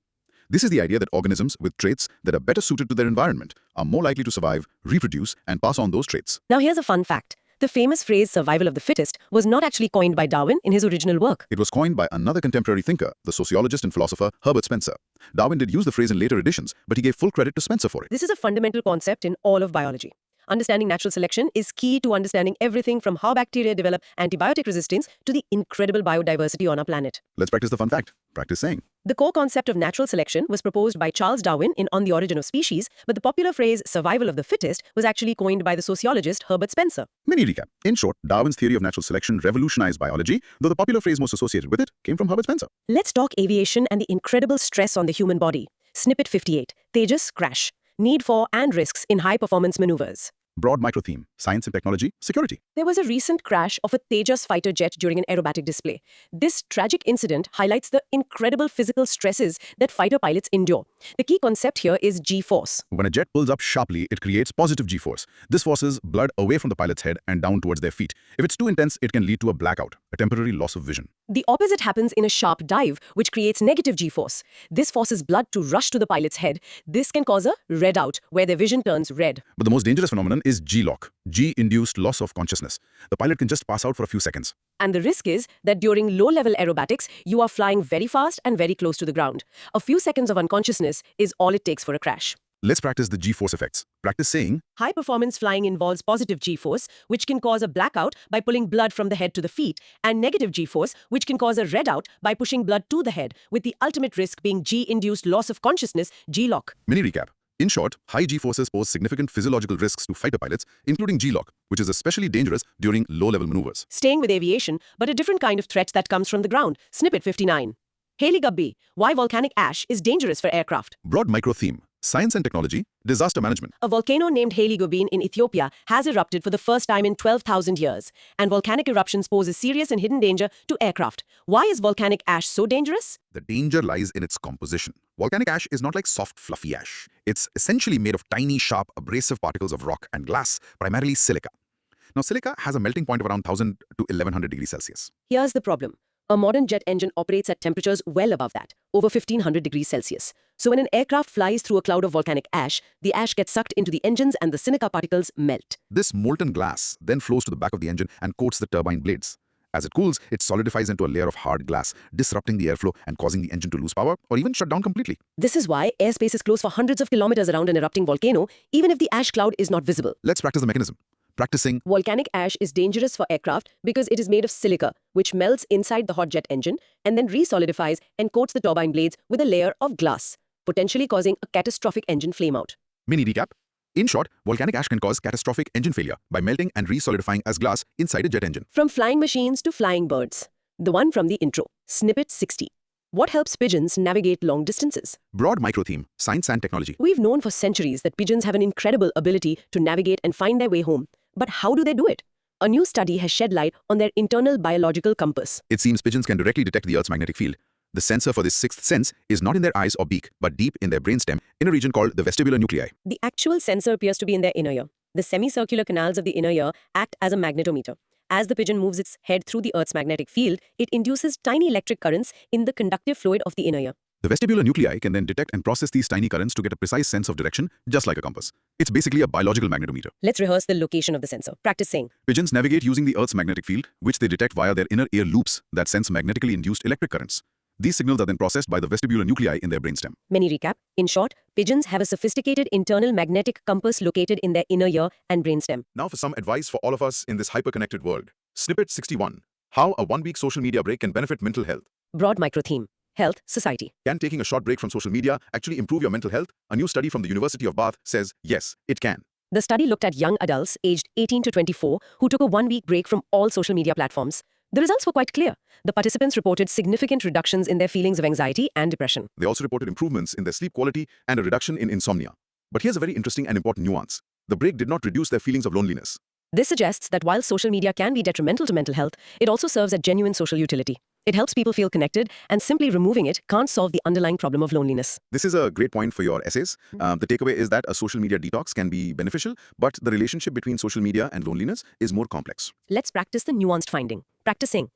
This is the idea that organisms with traits that are better suited to their environment are more likely to survive, reproduce, and pass on those traits. Now here's a fun fact. The famous phrase survival of the fittest was not actually coined by Darwin in his original work. It was coined by another contemporary thinker, the sociologist and philosopher Herbert Spencer. Darwin did use the phrase in later editions, but he gave full credit to Spencer for it. This is a fundamental concept in all of biology. Understanding natural selection is key to understanding everything from how bacteria develop antibiotic resistance to the incredible biodiversity on our planet. Let's practice the fun fact. Practice saying. The core concept of natural selection was proposed by Charles Darwin in On the Origin of Species, but the popular phrase survival of the fittest was actually coined by the sociologist Herbert Spencer. Mini recap. In short, Darwin's theory of natural selection revolutionized biology, though the popular phrase most associated with it came from Herbert Spencer. Let's talk aviation and the incredible stress on the human body. Snippet 58. Tejas crash. Need for and risks in high-performance maneuvers. Broad micro theme, science and technology, security. There was a recent crash of a Tejas fighter jet during an aerobatic display. This tragic incident highlights the incredible physical stresses that fighter pilots endure. The key concept here is G-force. When a jet pulls up sharply, it creates positive G-force. This forces blood away from the pilot's head and down towards their feet. If it's too intense, it can lead to a blackout, a temporary loss of vision. The opposite happens in a sharp dive, which creates negative G-force. This forces blood to rush to the pilot's head. This can cause a readout, where their vision turns red. But the most dangerous phenomenon is G-lock, G-induced loss of consciousness. The pilot can just pass out for a few seconds. And the risk is that during low-level aerobatics, you are flying very fast and very close to the ground. A few seconds of unconsciousness is all it takes for a crash. Let's practice the G-force effects. Practice saying. High-performance flying involves positive G-force, which can cause a blackout by pulling blood from the head to the feet, and negative G-force, which can cause a readout by pushing blood to the head, with the ultimate risk being G-induced loss of consciousness, G-lock. Mini recap. In short, high G-forces pose significant physiological risks to fighter pilots, including G-lock, which is especially dangerous during low-level maneuvers. Staying with aviation, but a different kind of threat that comes from the ground. Snippet 59. Haley Gubby, why volcanic ash is dangerous for aircraft. Broad micro theme, science and technology, disaster management. A volcano named Haley Gubin in Ethiopia has erupted for the first time in 12,000 years, and volcanic eruptions pose a serious and hidden danger to aircraft. Why is volcanic ash so dangerous? The danger lies in its composition. Volcanic ash is not like soft, fluffy ash. It's essentially made of tiny, sharp, abrasive particles of rock and glass, primarily silica. Now, silica has a melting point of around 1,000 to 1,100 degrees Celsius. Here's the problem. A modern jet engine operates at temperatures well above that, over 1,500 degrees Celsius. So when an aircraft flies through a cloud of volcanic ash, the ash gets sucked into the engines and the silica particles melt. This molten glass then flows to the back of the engine and coats the turbine blades. As it cools, it solidifies into a layer of hard glass, disrupting the airflow and causing the engine to lose power or even shut down completely. This is why airspace is closed for hundreds of kilometers around an erupting volcano, even if the ash cloud is not visible. Let's practice the mechanism. Practicing. Volcanic ash is dangerous for aircraft because it is made of silica, which melts inside the hot jet engine and then resolidifies and coats the turbine blades with a layer of glass, potentially causing a catastrophic engine flameout. Mini recap. In short, volcanic ash can cause catastrophic engine failure by melting and resolidifying as glass inside a jet engine. From flying machines to flying birds. The one from the intro. Snippet 60. What helps pigeons navigate long distances? Broad micro theme, science and technology. We've known for centuries that pigeons have an incredible ability to navigate and find their way home. But how do they do it? A new study has shed light on their internal biological compass. It seems pigeons can directly detect the Earth's magnetic field. The sensor for this sixth sense is not in their eyes or beak, but deep in their brainstem, in a region called the vestibular nuclei. The actual sensor appears to be in their inner ear. The semicircular canals of the inner ear act as a magnetometer. As the pigeon moves its head through the Earth's magnetic field, it induces tiny electric currents in the conductive fluid of the inner ear. The vestibular nuclei can then detect and process these tiny currents to get a precise sense of direction, just like a compass. It's basically a biological magnetometer. Let's rehearse the location of the sensor. Practice saying. Pigeons navigate using the Earth's magnetic field, which they detect via their inner ear loops that sense magnetically induced electric currents. These signals are then processed by the vestibular nuclei in their brainstem. Mini recap. In short, pigeons have a sophisticated internal magnetic compass located in their inner ear and brainstem. Now for some advice for all of us in this hyper-connected world. Snippet 61. How a one-week social media break can benefit mental health. Broad micro theme. health, society. Can taking a short break from social media actually improve your mental health? A new study from the University of Bath says yes, it can. The study looked at young adults aged 18 to 24 who took a one-week break from all social media platforms. The results were quite clear. The participants reported significant reductions in their feelings of anxiety and depression. They also reported improvements in their sleep quality and a reduction in insomnia. But here's a very interesting and important nuance. The break did not reduce their feelings of loneliness. This suggests that while social media can be detrimental to mental health, it also serves a genuine social utility. It helps people feel connected, and simply removing it can't solve the underlying problem of loneliness. This is a great point for your essays. The takeaway is that a social media detox can be beneficial, but the relationship between social media and loneliness is more complex. Let's practice the nuanced finding. Practicing.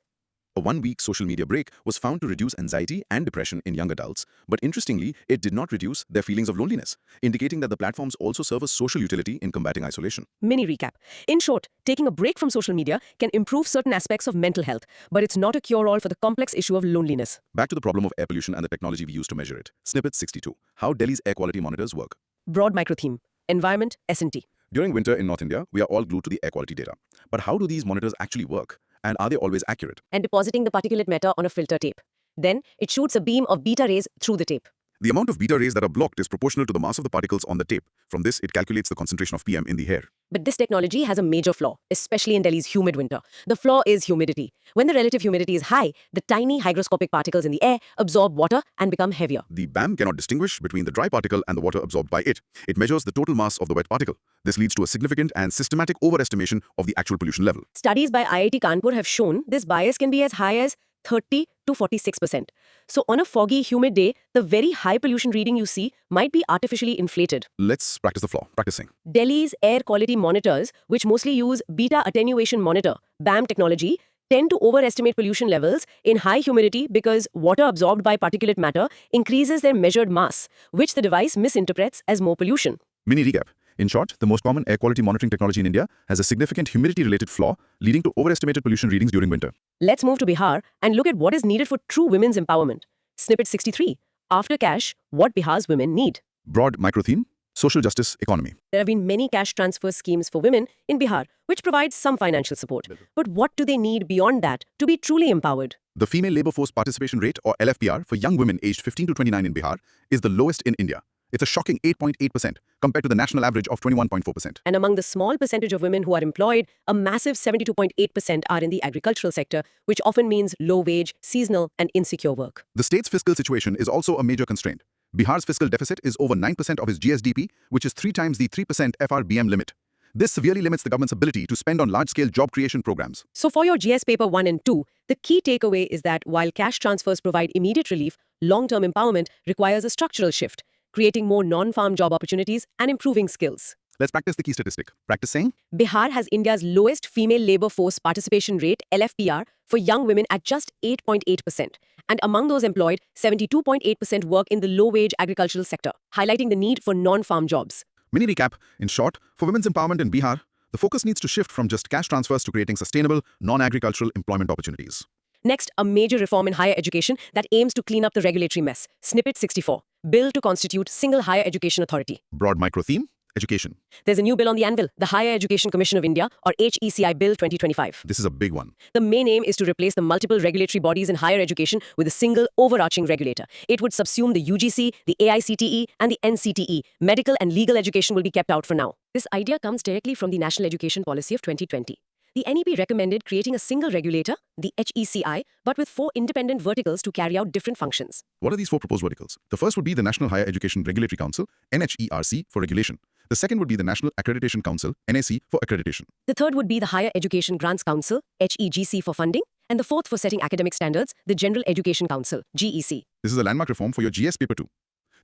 A one-week social media break was found to reduce anxiety and depression in young adults, but interestingly, it did not reduce their feelings of loneliness, indicating that the platforms also serve a social utility in combating isolation. Mini recap. In short, taking a break from social media can improve certain aspects of mental health, but it's not a cure-all for the complex issue of loneliness. Back to the problem of air pollution and the technology we use to measure it. Snippet 62. How Delhi's air quality monitors work. Broad micro-theme. Environment, S&T. During winter in North India, we are all glued to the air quality data. But how do these monitors actually work? And are they always accurate? And depositing the particulate matter on a filter tape. Then, it shoots a beam of beta rays through the tape. The amount of beta rays that are blocked is proportional to the mass of the particles on the tape. From this, it calculates the concentration of PM in the air. But this technology has a major flaw, especially in Delhi's humid winter. The flaw is humidity. When the relative humidity is high, the tiny hygroscopic particles in the air absorb water and become heavier. The BAM cannot distinguish between the dry particle and the water absorbed by it. It measures the total mass of the wet particle. This leads to a significant and systematic overestimation of the actual pollution level. Studies by IIT Kanpur have shown this bias can be as high as 30 to 46%. So on a foggy, humid day, the very high pollution reading you see might be artificially inflated. Let's practice the flaw. Practicing. Delhi's air quality monitors, which mostly use beta attenuation monitor, BAM technology, tend to overestimate pollution levels in high humidity because water absorbed by particulate matter increases their measured mass, which the device misinterprets as more pollution. Mini recap. In short, the most common air quality monitoring technology in India has a significant humidity-related flaw, leading to overestimated pollution readings during winter. Let's move to Bihar and look at what is needed for true women's empowerment. Snippet 63. After cash, what Bihar's women need. Broad micro-theme, social justice, economy. There have been many cash transfer schemes for women in Bihar, which provide some financial support. But what do they need beyond that to be truly empowered? The female labor force participation rate, or LFPR, for young women aged 15 to 29 in Bihar is the lowest in India. It's a shocking 8.8% compared to the national average of 21.4%. And among the small percentage of women who are employed, a massive 72.8% are in the agricultural sector, which often means low-wage, seasonal, and insecure work. The state's fiscal situation is also a major constraint. Bihar's fiscal deficit is over 9% of its GSDP, which is 3 times the 3% FRBM limit. This severely limits the government's ability to spend on large-scale job creation programs. So for your GS Paper 1 and 2, the key takeaway is that while cash transfers provide immediate relief, long-term empowerment requires a structural shift, creating more non-farm job opportunities and improving skills. Let's practice the key statistic. Practicing. Bihar has India's lowest female labor force participation rate, LFPR, for young women at just 8.8%. And among those employed, 72.8% work in the low-wage agricultural sector, highlighting the need for non-farm jobs. Mini recap. In short, for women's empowerment in Bihar, the focus needs to shift from just cash transfers to creating sustainable, non-agricultural employment opportunities. Next, a major reform in higher education that aims to clean up the regulatory mess. Snippet 64. Bill to constitute single higher education authority. Broad micro-theme, education. There's a new bill on the anvil, the Higher Education Commission of India, or HECI Bill 2025. This is a big one. The main aim is to replace the multiple regulatory bodies in higher education with a single overarching regulator. It would subsume the UGC, the AICTE, and the NCTE. Medical and legal education will be kept out for now. This idea comes directly from the National Education Policy of 2020. The NEP recommended creating a single regulator, the HECI, but with 4 independent verticals to carry out different functions. What are these 4 proposed verticals? The first would be the National Higher Education Regulatory Council, NHERC, for regulation. The second would be the National Accreditation Council, NAC, for accreditation. The third would be the Higher Education Grants Council, HEGC, for funding. And the fourth for setting academic standards, the General Education Council, GEC. This is a landmark reform for your GS Paper 2.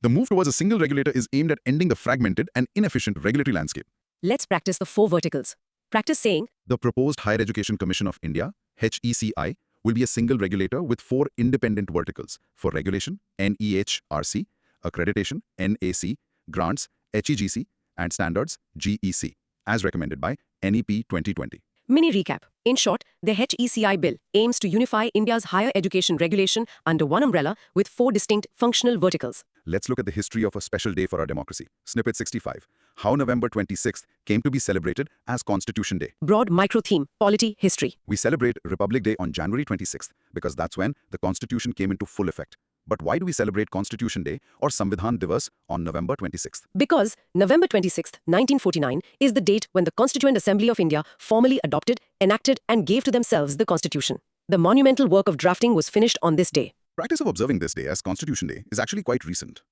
The move towards a single regulator is aimed at ending the fragmented and inefficient regulatory landscape. Let's practice the 4 verticals. Practice saying, the proposed Higher Education Commission of India, HECI, will be a single regulator with 4 independent verticals for regulation, NEHRC, accreditation, NAC, grants, HEGC, and standards, GEC, as recommended by NEP 2020. Mini recap. In short, the HECI Bill aims to unify India's higher education regulation under one umbrella with 4 distinct functional verticals. Let's look at the history of a special day for our democracy. Snippet 65. How November 26th came to be celebrated as Constitution Day. Broad micro-theme, polity, history. We celebrate Republic Day on January 26th because that's when the Constitution came into full effect. But why do we celebrate Constitution Day or Samvidhan Divas on November 26th? Because November 26th, 1949 is the date when the Constituent Assembly of India formally adopted, enacted and gave to themselves the Constitution. The monumental work of drafting was finished on this day. Practice of observing this day as Constitution Day is actually quite recent.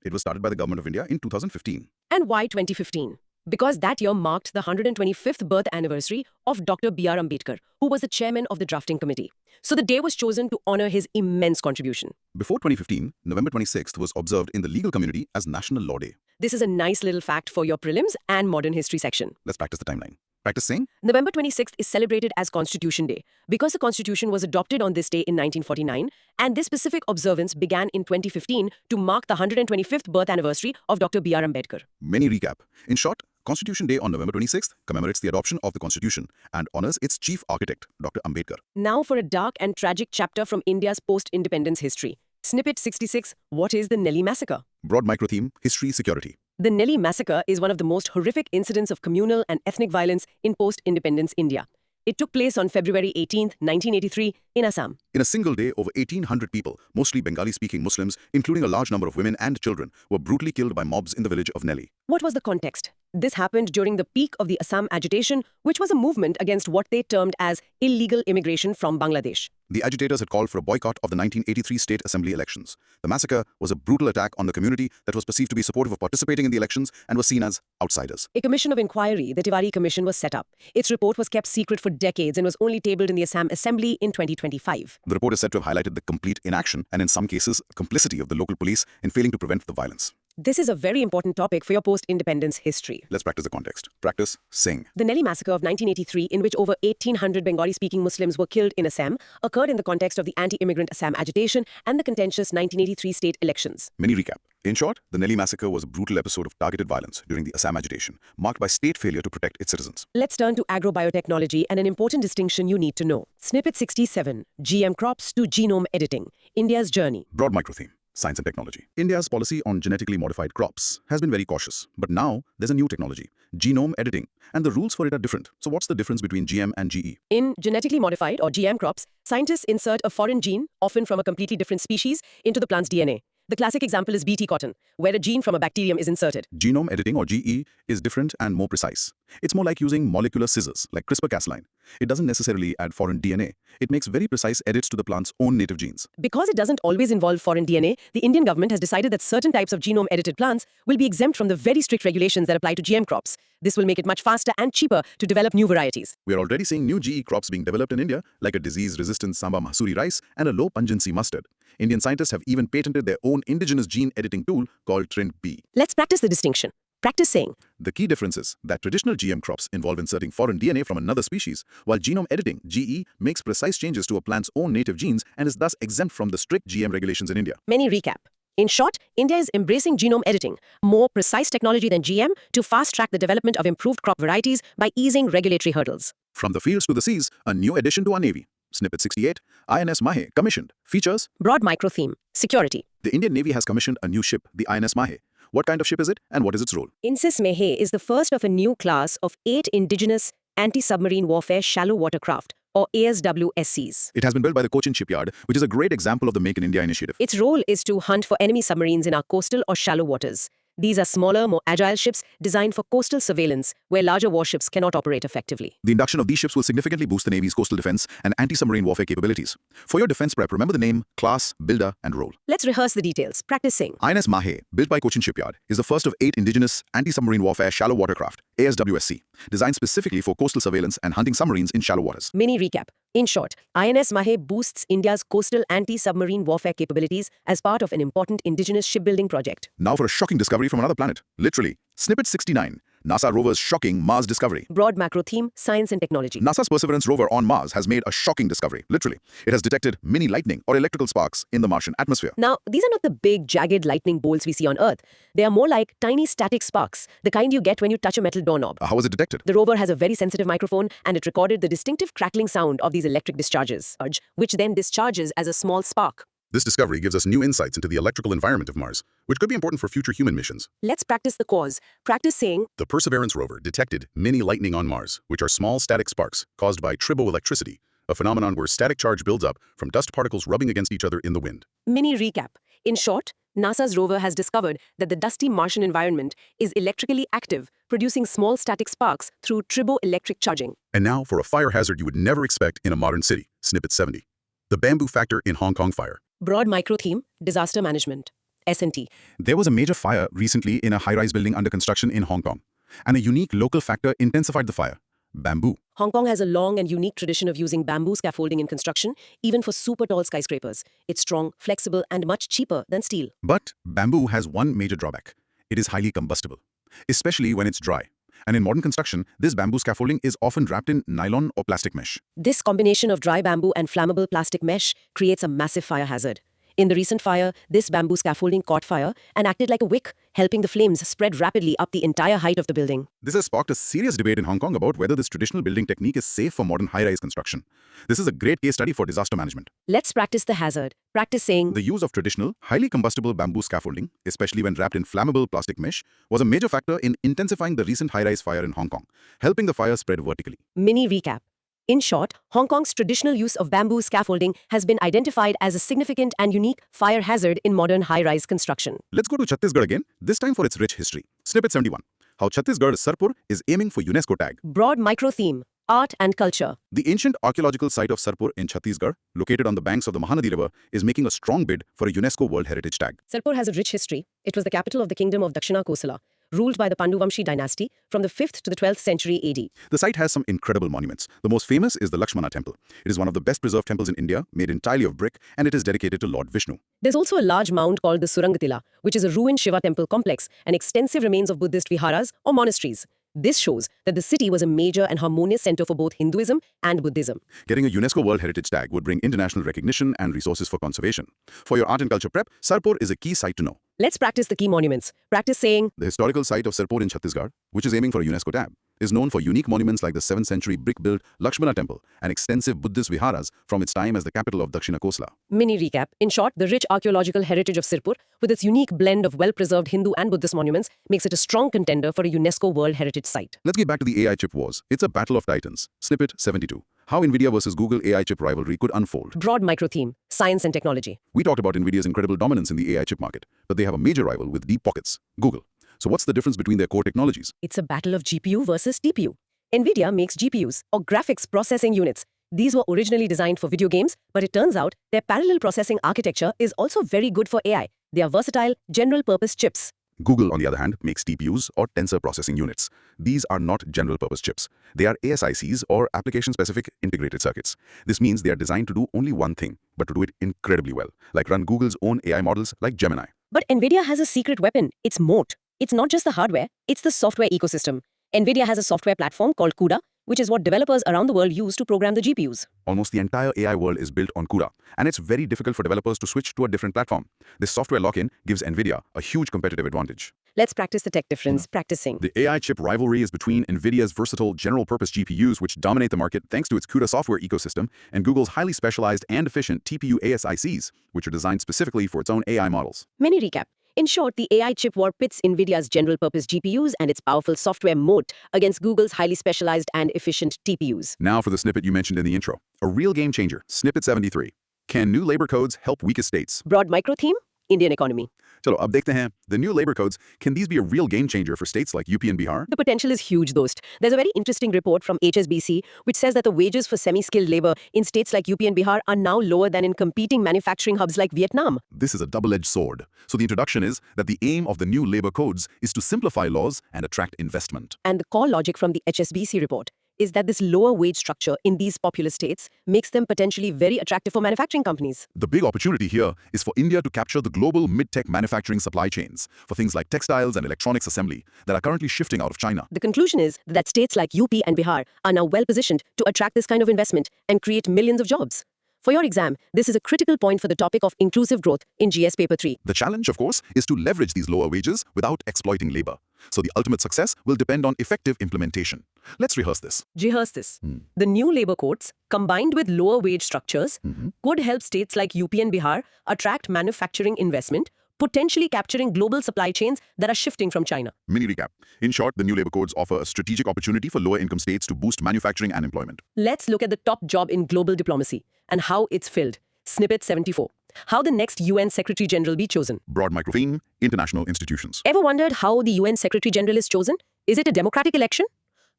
It was started by the Government of India in 2015. And why 2015? Because that year marked the 125th birth anniversary of Dr. B.R. Ambedkar, who was the chairman of the drafting committee. So the day was chosen to honor his immense contribution. Before 2015, November 26th was observed in the legal community as National Law Day. This is a nice little fact for your prelims and modern history section. Let's practice the timeline. Practice saying, November 26th is celebrated as Constitution Day because the Constitution was adopted on this day in 1949, and this specific observance began in 2015 to mark the 125th birth anniversary of Dr. B.R. Ambedkar. mini recap. In short, Constitution Day on November 26th commemorates the adoption of the Constitution and honors its chief architect, Dr. Ambedkar. Now for a dark and tragic chapter from India's post-independence history. Snippet 66, what is the Nellie Massacre? Broad micro theme, history, security. The Nellie Massacre is one of the most horrific incidents of communal and ethnic violence in post-independence India. It took place on February 18, 1983, in Assam. In a single day, over 1,800 people, mostly Bengali-speaking Muslims, including a large number of women and children, were brutally killed by mobs in the village of Nellie. What was the context? This happened during the peak of the Assam agitation, which was a movement against what they termed as illegal immigration from Bangladesh. The agitators had called for a boycott of the 1983 state assembly elections. The massacre was a brutal attack on the community that was perceived to be supportive of participating in the elections and was seen as outsiders. A commission of inquiry, the Tiwari Commission, was set up. Its report was kept secret for decades and was only tabled in the Assam Assembly in 2025. The report is said to have highlighted the complete inaction and, in some cases, complicity of the local police in failing to prevent the violence. This is a very important topic for your post-independence history. Let's practice the context. Practice saying. The Nellie Massacre of 1983, in which over 1,800 Bengali-speaking Muslims were killed in Assam, occurred in the context of the anti-immigrant Assam agitation and the contentious 1983 state elections. Mini recap. In short, the Nellie Massacre was a brutal episode of targeted violence during the Assam agitation, marked by state failure to protect its citizens. Let's turn to agrobiotechnology and an important distinction you need to know. Snippet 67, GM crops to genome editing, India's journey. Broad micro theme. Science and technology. India's policy on genetically modified crops has been very cautious. But now, there's a new technology, genome editing, and the rules for it are different. So what's the difference between GM and GE? In genetically modified or GM crops, scientists insert a foreign gene, often from a completely different species, into the plant's DNA. The classic example is Bt cotton, where a gene from a bacterium is inserted. Genome editing, or GE, is different and more precise. It's more like using molecular scissors, like CRISPR-Cas9. It doesn't necessarily add foreign DNA. It makes very precise edits to the plant's own native genes. Because it doesn't always involve foreign DNA, the Indian government has decided that certain types of genome-edited plants will be exempt from the very strict regulations that apply to GM crops. This will make it much faster and cheaper to develop new varieties. We are already seeing new GE crops being developed in India, like a disease-resistant Samba Mahsuri rice and a low-pungency mustard. Indian scientists have even patented their own indigenous gene editing tool called TRIND-B. Let's practice the distinction. Practice saying. The key difference is that traditional GM crops involve inserting foreign DNA from another species, while genome editing, GE, makes precise changes to a plant's own native genes and is thus exempt from the strict GM regulations in India. Mini recap. In short, India is embracing genome editing, more precise technology than GM, to fast-track the development of improved crop varieties by easing regulatory hurdles. From the fields to the seas, a new addition to our Navy. Snippet 68, INS Mahe, commissioned. Features. Broad micro theme. Security. The Indian Navy has commissioned a new ship, the INS Mahe. What kind of ship is it and what is its role? INS Mahe is the first of a new class of 8 indigenous anti-submarine warfare shallow water craft, or ASWSCs. It has been built by the Cochin shipyard, which is a great example of the Make in India initiative. Its role is to hunt for enemy submarines in our coastal or shallow waters. These are smaller, more agile ships designed for coastal surveillance, where larger warships cannot operate effectively. The induction of these ships will significantly boost the Navy's coastal defense and anti-submarine warfare capabilities. For your defense prep, remember the name, class, builder, and role. Let's rehearse the details. Practicing. INS Mahe, built by Cochin Shipyard, is the first of 8 indigenous anti-submarine warfare shallow watercraft, ASWSC, designed specifically for coastal surveillance and hunting submarines in shallow waters. Mini recap. In short, INS Mahe boosts India's coastal anti-submarine warfare capabilities as part of an important indigenous shipbuilding project. Now for a shocking discovery from another planet. Literally. Snippet 69. NASA rover's shocking Mars discovery. Broad macro theme, science and technology. NASA's Perseverance rover on Mars has made a shocking discovery. Literally. It has detected mini lightning or electrical sparks in the Martian atmosphere. Now, these are not the big, jagged lightning bolts we see on Earth. They are more like tiny static sparks, the kind you get when you touch a metal doorknob. How was it detected? The rover has a very sensitive microphone, and it recorded the distinctive crackling sound of these electric discharges, which then discharges as a small spark. This discovery gives us new insights into the electrical environment of Mars, which could be important for future human missions. Let's practice the cause. Practice saying. The Perseverance rover detected mini lightning on Mars, which are small static sparks caused by triboelectricity, a phenomenon where static charge builds up from dust particles rubbing against each other in the wind. Mini recap. In short, NASA's rover has discovered that the dusty Martian environment is electrically active, producing small static sparks through triboelectric charging. And now for a fire hazard you would never expect in a modern city, Snippet 70. The bamboo factor in Hong Kong fire. Broad micro theme, disaster management. S&T. There was a major fire recently in a high-rise building under construction in Hong Kong, and a unique local factor intensified the fire: bamboo. Hong Kong has a long and unique tradition of using bamboo scaffolding in construction, even for super tall skyscrapers. It's strong, flexible, and much cheaper than steel. But bamboo has one major drawback. It is highly combustible, especially when it's dry. And in modern construction, this bamboo scaffolding is often wrapped in nylon or plastic mesh. This combination of dry bamboo and flammable plastic mesh creates a massive fire hazard. In the recent fire, this bamboo scaffolding caught fire and acted like a wick, helping the flames spread rapidly up the entire height of the building. This has sparked a serious debate in Hong Kong about whether this traditional building technique is safe for modern high-rise construction. This is a great case study for disaster management. Let's practice the hazard. Practice saying, The use of traditional, highly combustible bamboo scaffolding, especially when wrapped in flammable plastic mesh, was a major factor in intensifying the recent high-rise fire in Hong Kong, helping the fire spread vertically. Mini recap. In short, Hong Kong's traditional use of bamboo scaffolding has been identified as a significant and unique fire hazard in modern high-rise construction. Let's go to Chhattisgarh again, this time for its rich history. Snippet 71. How Chhattisgarh's Sarpur is aiming for UNESCO tag. Broad micro theme, art and culture. The ancient archaeological site of Sarpur in Chhattisgarh, located on the banks of the Mahanadi River, is making a strong bid for a UNESCO World Heritage tag. Sarpur has a rich history. It was the capital of the kingdom of Dakshina Kosala, ruled by the Panduvamshi dynasty from the 5th to the 12th century AD. The site has some incredible monuments. The most famous is the Lakshmana Temple. It is one of the best preserved temples in India, made entirely of brick, and it is dedicated to Lord Vishnu. There's also a large mound called the Surangatila, which is a ruined Shiva temple complex and extensive remains of Buddhist viharas or monasteries. This shows that the city was a major and harmonious center for both Hinduism and Buddhism. Getting a UNESCO World Heritage tag would bring international recognition and resources for conservation. For your art and culture prep, Sarpur is a key site to know. Let's practice the key monuments. Practice saying, The historical site of Sarpur in Chhattisgarh, which is aiming for a UNESCO tag, is known for unique monuments like the 7th century brick-built Lakshmana Temple and extensive Buddhist viharas from its time as the capital of Dakshina Kosala. Mini recap. In short, the rich archaeological heritage of Sirpur, with its unique blend of well-preserved Hindu and Buddhist monuments, makes it a strong contender for a UNESCO World Heritage Site. Let's get back to the AI chip wars. It's a battle of titans. Snippet 72. How NVIDIA versus Google AI chip rivalry could unfold. Broad micro theme, science and technology. We talked about NVIDIA's incredible dominance in the AI chip market, but they have a major rival with deep pockets, Google. So what's the difference between their core technologies? It's a battle of GPU versus TPU. NVIDIA makes GPUs, or graphics processing units. These were originally designed for video games, but it turns out their parallel processing architecture is also very good for AI. They are versatile, general-purpose chips. Google, on the other hand, makes TPUs or tensor processing units. These are not general-purpose chips. They are ASICs or application-specific integrated circuits. This means they are designed to do only one thing, but to do it incredibly well, like run Google's own AI models like Gemini. But NVIDIA has a secret weapon. It's moat. It's not just the hardware, it's the software ecosystem. NVIDIA has a software platform called CUDA, which is what developers around the world use to program the GPUs. Almost the entire AI world is built on CUDA, and it's very difficult for developers to switch to a different platform. This software lock-in gives NVIDIA a huge competitive advantage. Let's practice the tech difference. Practicing. The AI chip rivalry is between NVIDIA's versatile general-purpose GPUs, which dominate the market thanks to its CUDA software ecosystem, and Google's highly specialized and efficient TPU ASICs, which are designed specifically for its own AI models. Mini recap. In short, the AI chip war pits NVIDIA's general-purpose GPUs and its powerful software moat against Google's highly specialized and efficient TPUs. Now for the snippet you mentioned in the intro. A real game changer. Snippet 73. Can new labor codes help weaker states? Broad micro theme, Indian economy. Chalo, ab dekhte hain. The new labor codes, can these be a real game changer for states like UP and Bihar? The potential is huge, dost. There's a very interesting report from HSBC which says that the wages for semi-skilled labor in states like UP and Bihar are now lower than in competing manufacturing hubs like Vietnam. This is a double-edged sword. So the introduction is that the aim of the new labor codes is to simplify laws and attract investment. And the core logic from the HSBC report is that this lower wage structure in these populous states makes them potentially very attractive for manufacturing companies. The big opportunity here is for India to capture the global mid-tech manufacturing supply chains for things like textiles and electronics assembly that are currently shifting out of China. The conclusion is that states like UP and Bihar are now well positioned to attract this kind of investment and create millions of jobs. For your exam, this is a critical point for the topic of inclusive growth in GS Paper 3. The challenge, of course, is to leverage these lower wages without exploiting labor. So the ultimate success will depend on effective implementation. Let's rehearse this. Rehearse this. The new labor codes, combined with lower wage structures, could help states like UP and Bihar attract manufacturing investment, potentially capturing global supply chains that are shifting from China. Mini recap. In short, the new labor codes offer a strategic opportunity for lower income states to boost manufacturing and employment. Let's look at the top job in global diplomacy and how it's filled. Snippet 74. How the next UN Secretary General be chosen. Broad micro theme, international institutions. Ever wondered how the UN Secretary General is chosen? Is it a democratic election?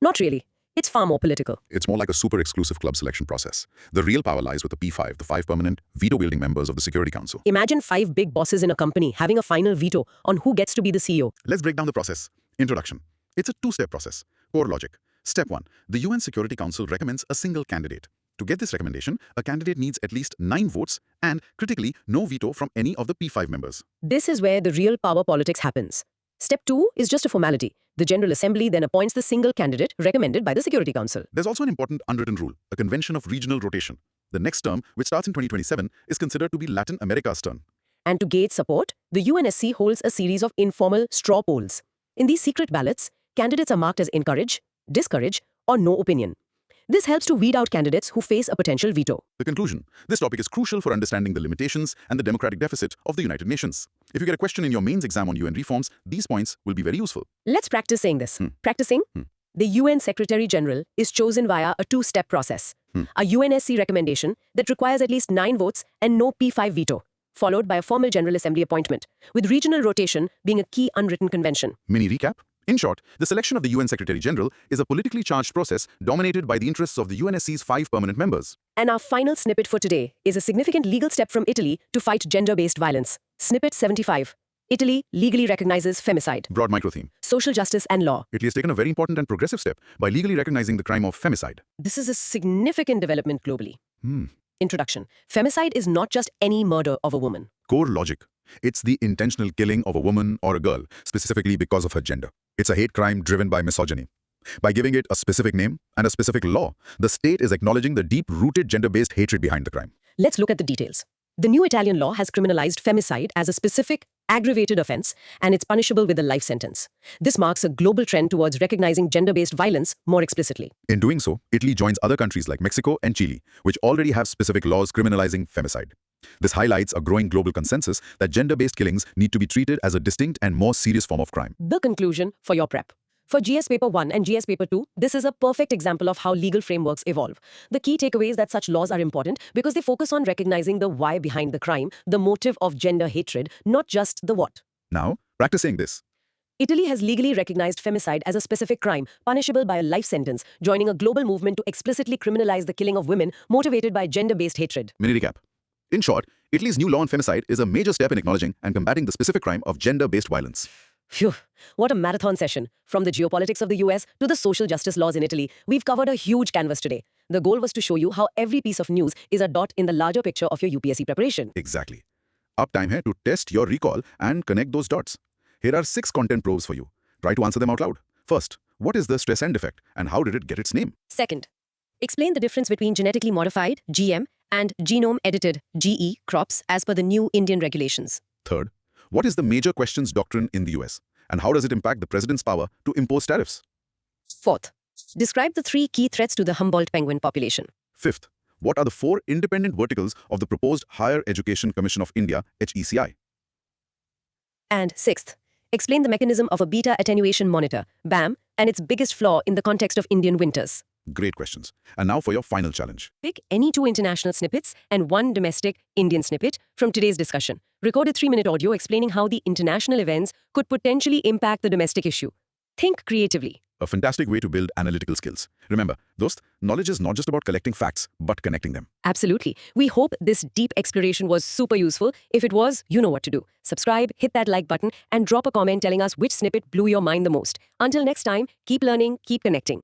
Not really. It's far more political. It's more like a super exclusive club selection process. The real power lies with the P5, the 5 permanent, veto-wielding members of the Security Council. Imagine 5 big bosses in a company having a final veto on who gets to be the CEO. Let's break down the process. Introduction. It's a 2-step process. Core logic. Step 1. The UN Security Council recommends a single candidate. To get this recommendation, a candidate needs at least 9 votes and, critically, no veto from any of the P5 members. This is where the real power politics happens. Step 2 is just a formality. The General Assembly then appoints the single candidate recommended by the Security Council. There's also an important unwritten rule, a convention of regional rotation. The next term, which starts in 2027, is considered to be Latin America's turn. And to gauge support, the UNSC holds a series of informal straw polls. In these secret ballots, candidates are marked as encourage, discourage, or no opinion. This helps to weed out candidates who face a potential veto. The conclusion. This topic is crucial for understanding the limitations and the democratic deficit of the United Nations. If you get a question in your mains exam on UN reforms, these points will be very useful. Let's practice saying this. Practicing? The UN Secretary General is chosen via a 2-step process. A UNSC recommendation that requires at least 9 votes and no P5 veto, followed by a formal General Assembly appointment, with regional rotation being a key unwritten convention. Mini recap. In short, the selection of the UN Secretary General is a politically charged process dominated by the interests of the UNSC's 5 permanent members. And our final snippet for today is a significant legal step from Italy to fight gender-based violence. Snippet 75. Italy legally recognizes femicide. Broad micro theme. Social justice and law. Italy has taken a very important and progressive step by legally recognizing the crime of femicide. This is a significant development globally. Introduction. Femicide is not just any murder of a woman. Core logic. It's the intentional killing of a woman or a girl, specifically because of her gender. It's a hate crime driven by misogyny. By giving it a specific name and a specific law, the state is acknowledging the deep-rooted gender-based hatred behind the crime. Let's look at the details. The new Italian law has criminalized femicide as a specific, aggravated offense, and it's punishable with a life sentence. This marks a global trend towards recognizing gender-based violence more explicitly. In doing so, Italy joins other countries like Mexico and Chile, which already have specific laws criminalizing femicide. This highlights a growing global consensus that gender-based killings need to be treated as a distinct and more serious form of crime. The conclusion for your prep. For GS Paper 1 and GS Paper 2, this is a perfect example of how legal frameworks evolve. The key takeaway is that such laws are important because they focus on recognizing the why behind the crime, the motive of gender hatred, not just the what. Now, practicing this. Italy has legally recognized femicide as a specific crime, punishable by a life sentence, joining a global movement to explicitly criminalize the killing of women motivated by gender-based hatred. Mini recap. In short, Italy's new law on femicide is a major step in acknowledging and combating the specific crime of gender-based violence. Phew, what a marathon session. From the geopolitics of the US to the social justice laws in Italy, we've covered a huge canvas today. The goal was to show you how every piece of news is a dot in the larger picture of your UPSC preparation. Exactly. Up time here to test your recall and connect those dots. Here are 6 content probes for you. Try to answer them out loud. First, what is the stress end effect and how did it get its name? Second, explain the difference between genetically modified, GM, and genome-edited, GE, crops as per the new Indian regulations. Third, what is the major questions doctrine in the US and how does it impact the president's power to impose tariffs? Fourth, describe the 3 key threats to the Humboldt penguin population. Fifth, what are the 4 independent verticals of the proposed Higher Education Commission of India, HECI? And sixth, explain the mechanism of a beta attenuation monitor, BAM, and its biggest flaw in the context of Indian winters. Great questions. And now for your final challenge. Pick any 2 international snippets and 1 domestic Indian snippet from today's discussion. Record a 3-minute audio explaining how the international events could potentially impact the domestic issue. Think creatively. A fantastic way to build analytical skills. Remember, dost, knowledge is not just about collecting facts, but connecting them. Absolutely. We hope this deep exploration was super useful. If it was, you know what to do. Subscribe, hit that like button, and drop a comment telling us which snippet blew your mind the most. Until next time, keep learning, keep connecting.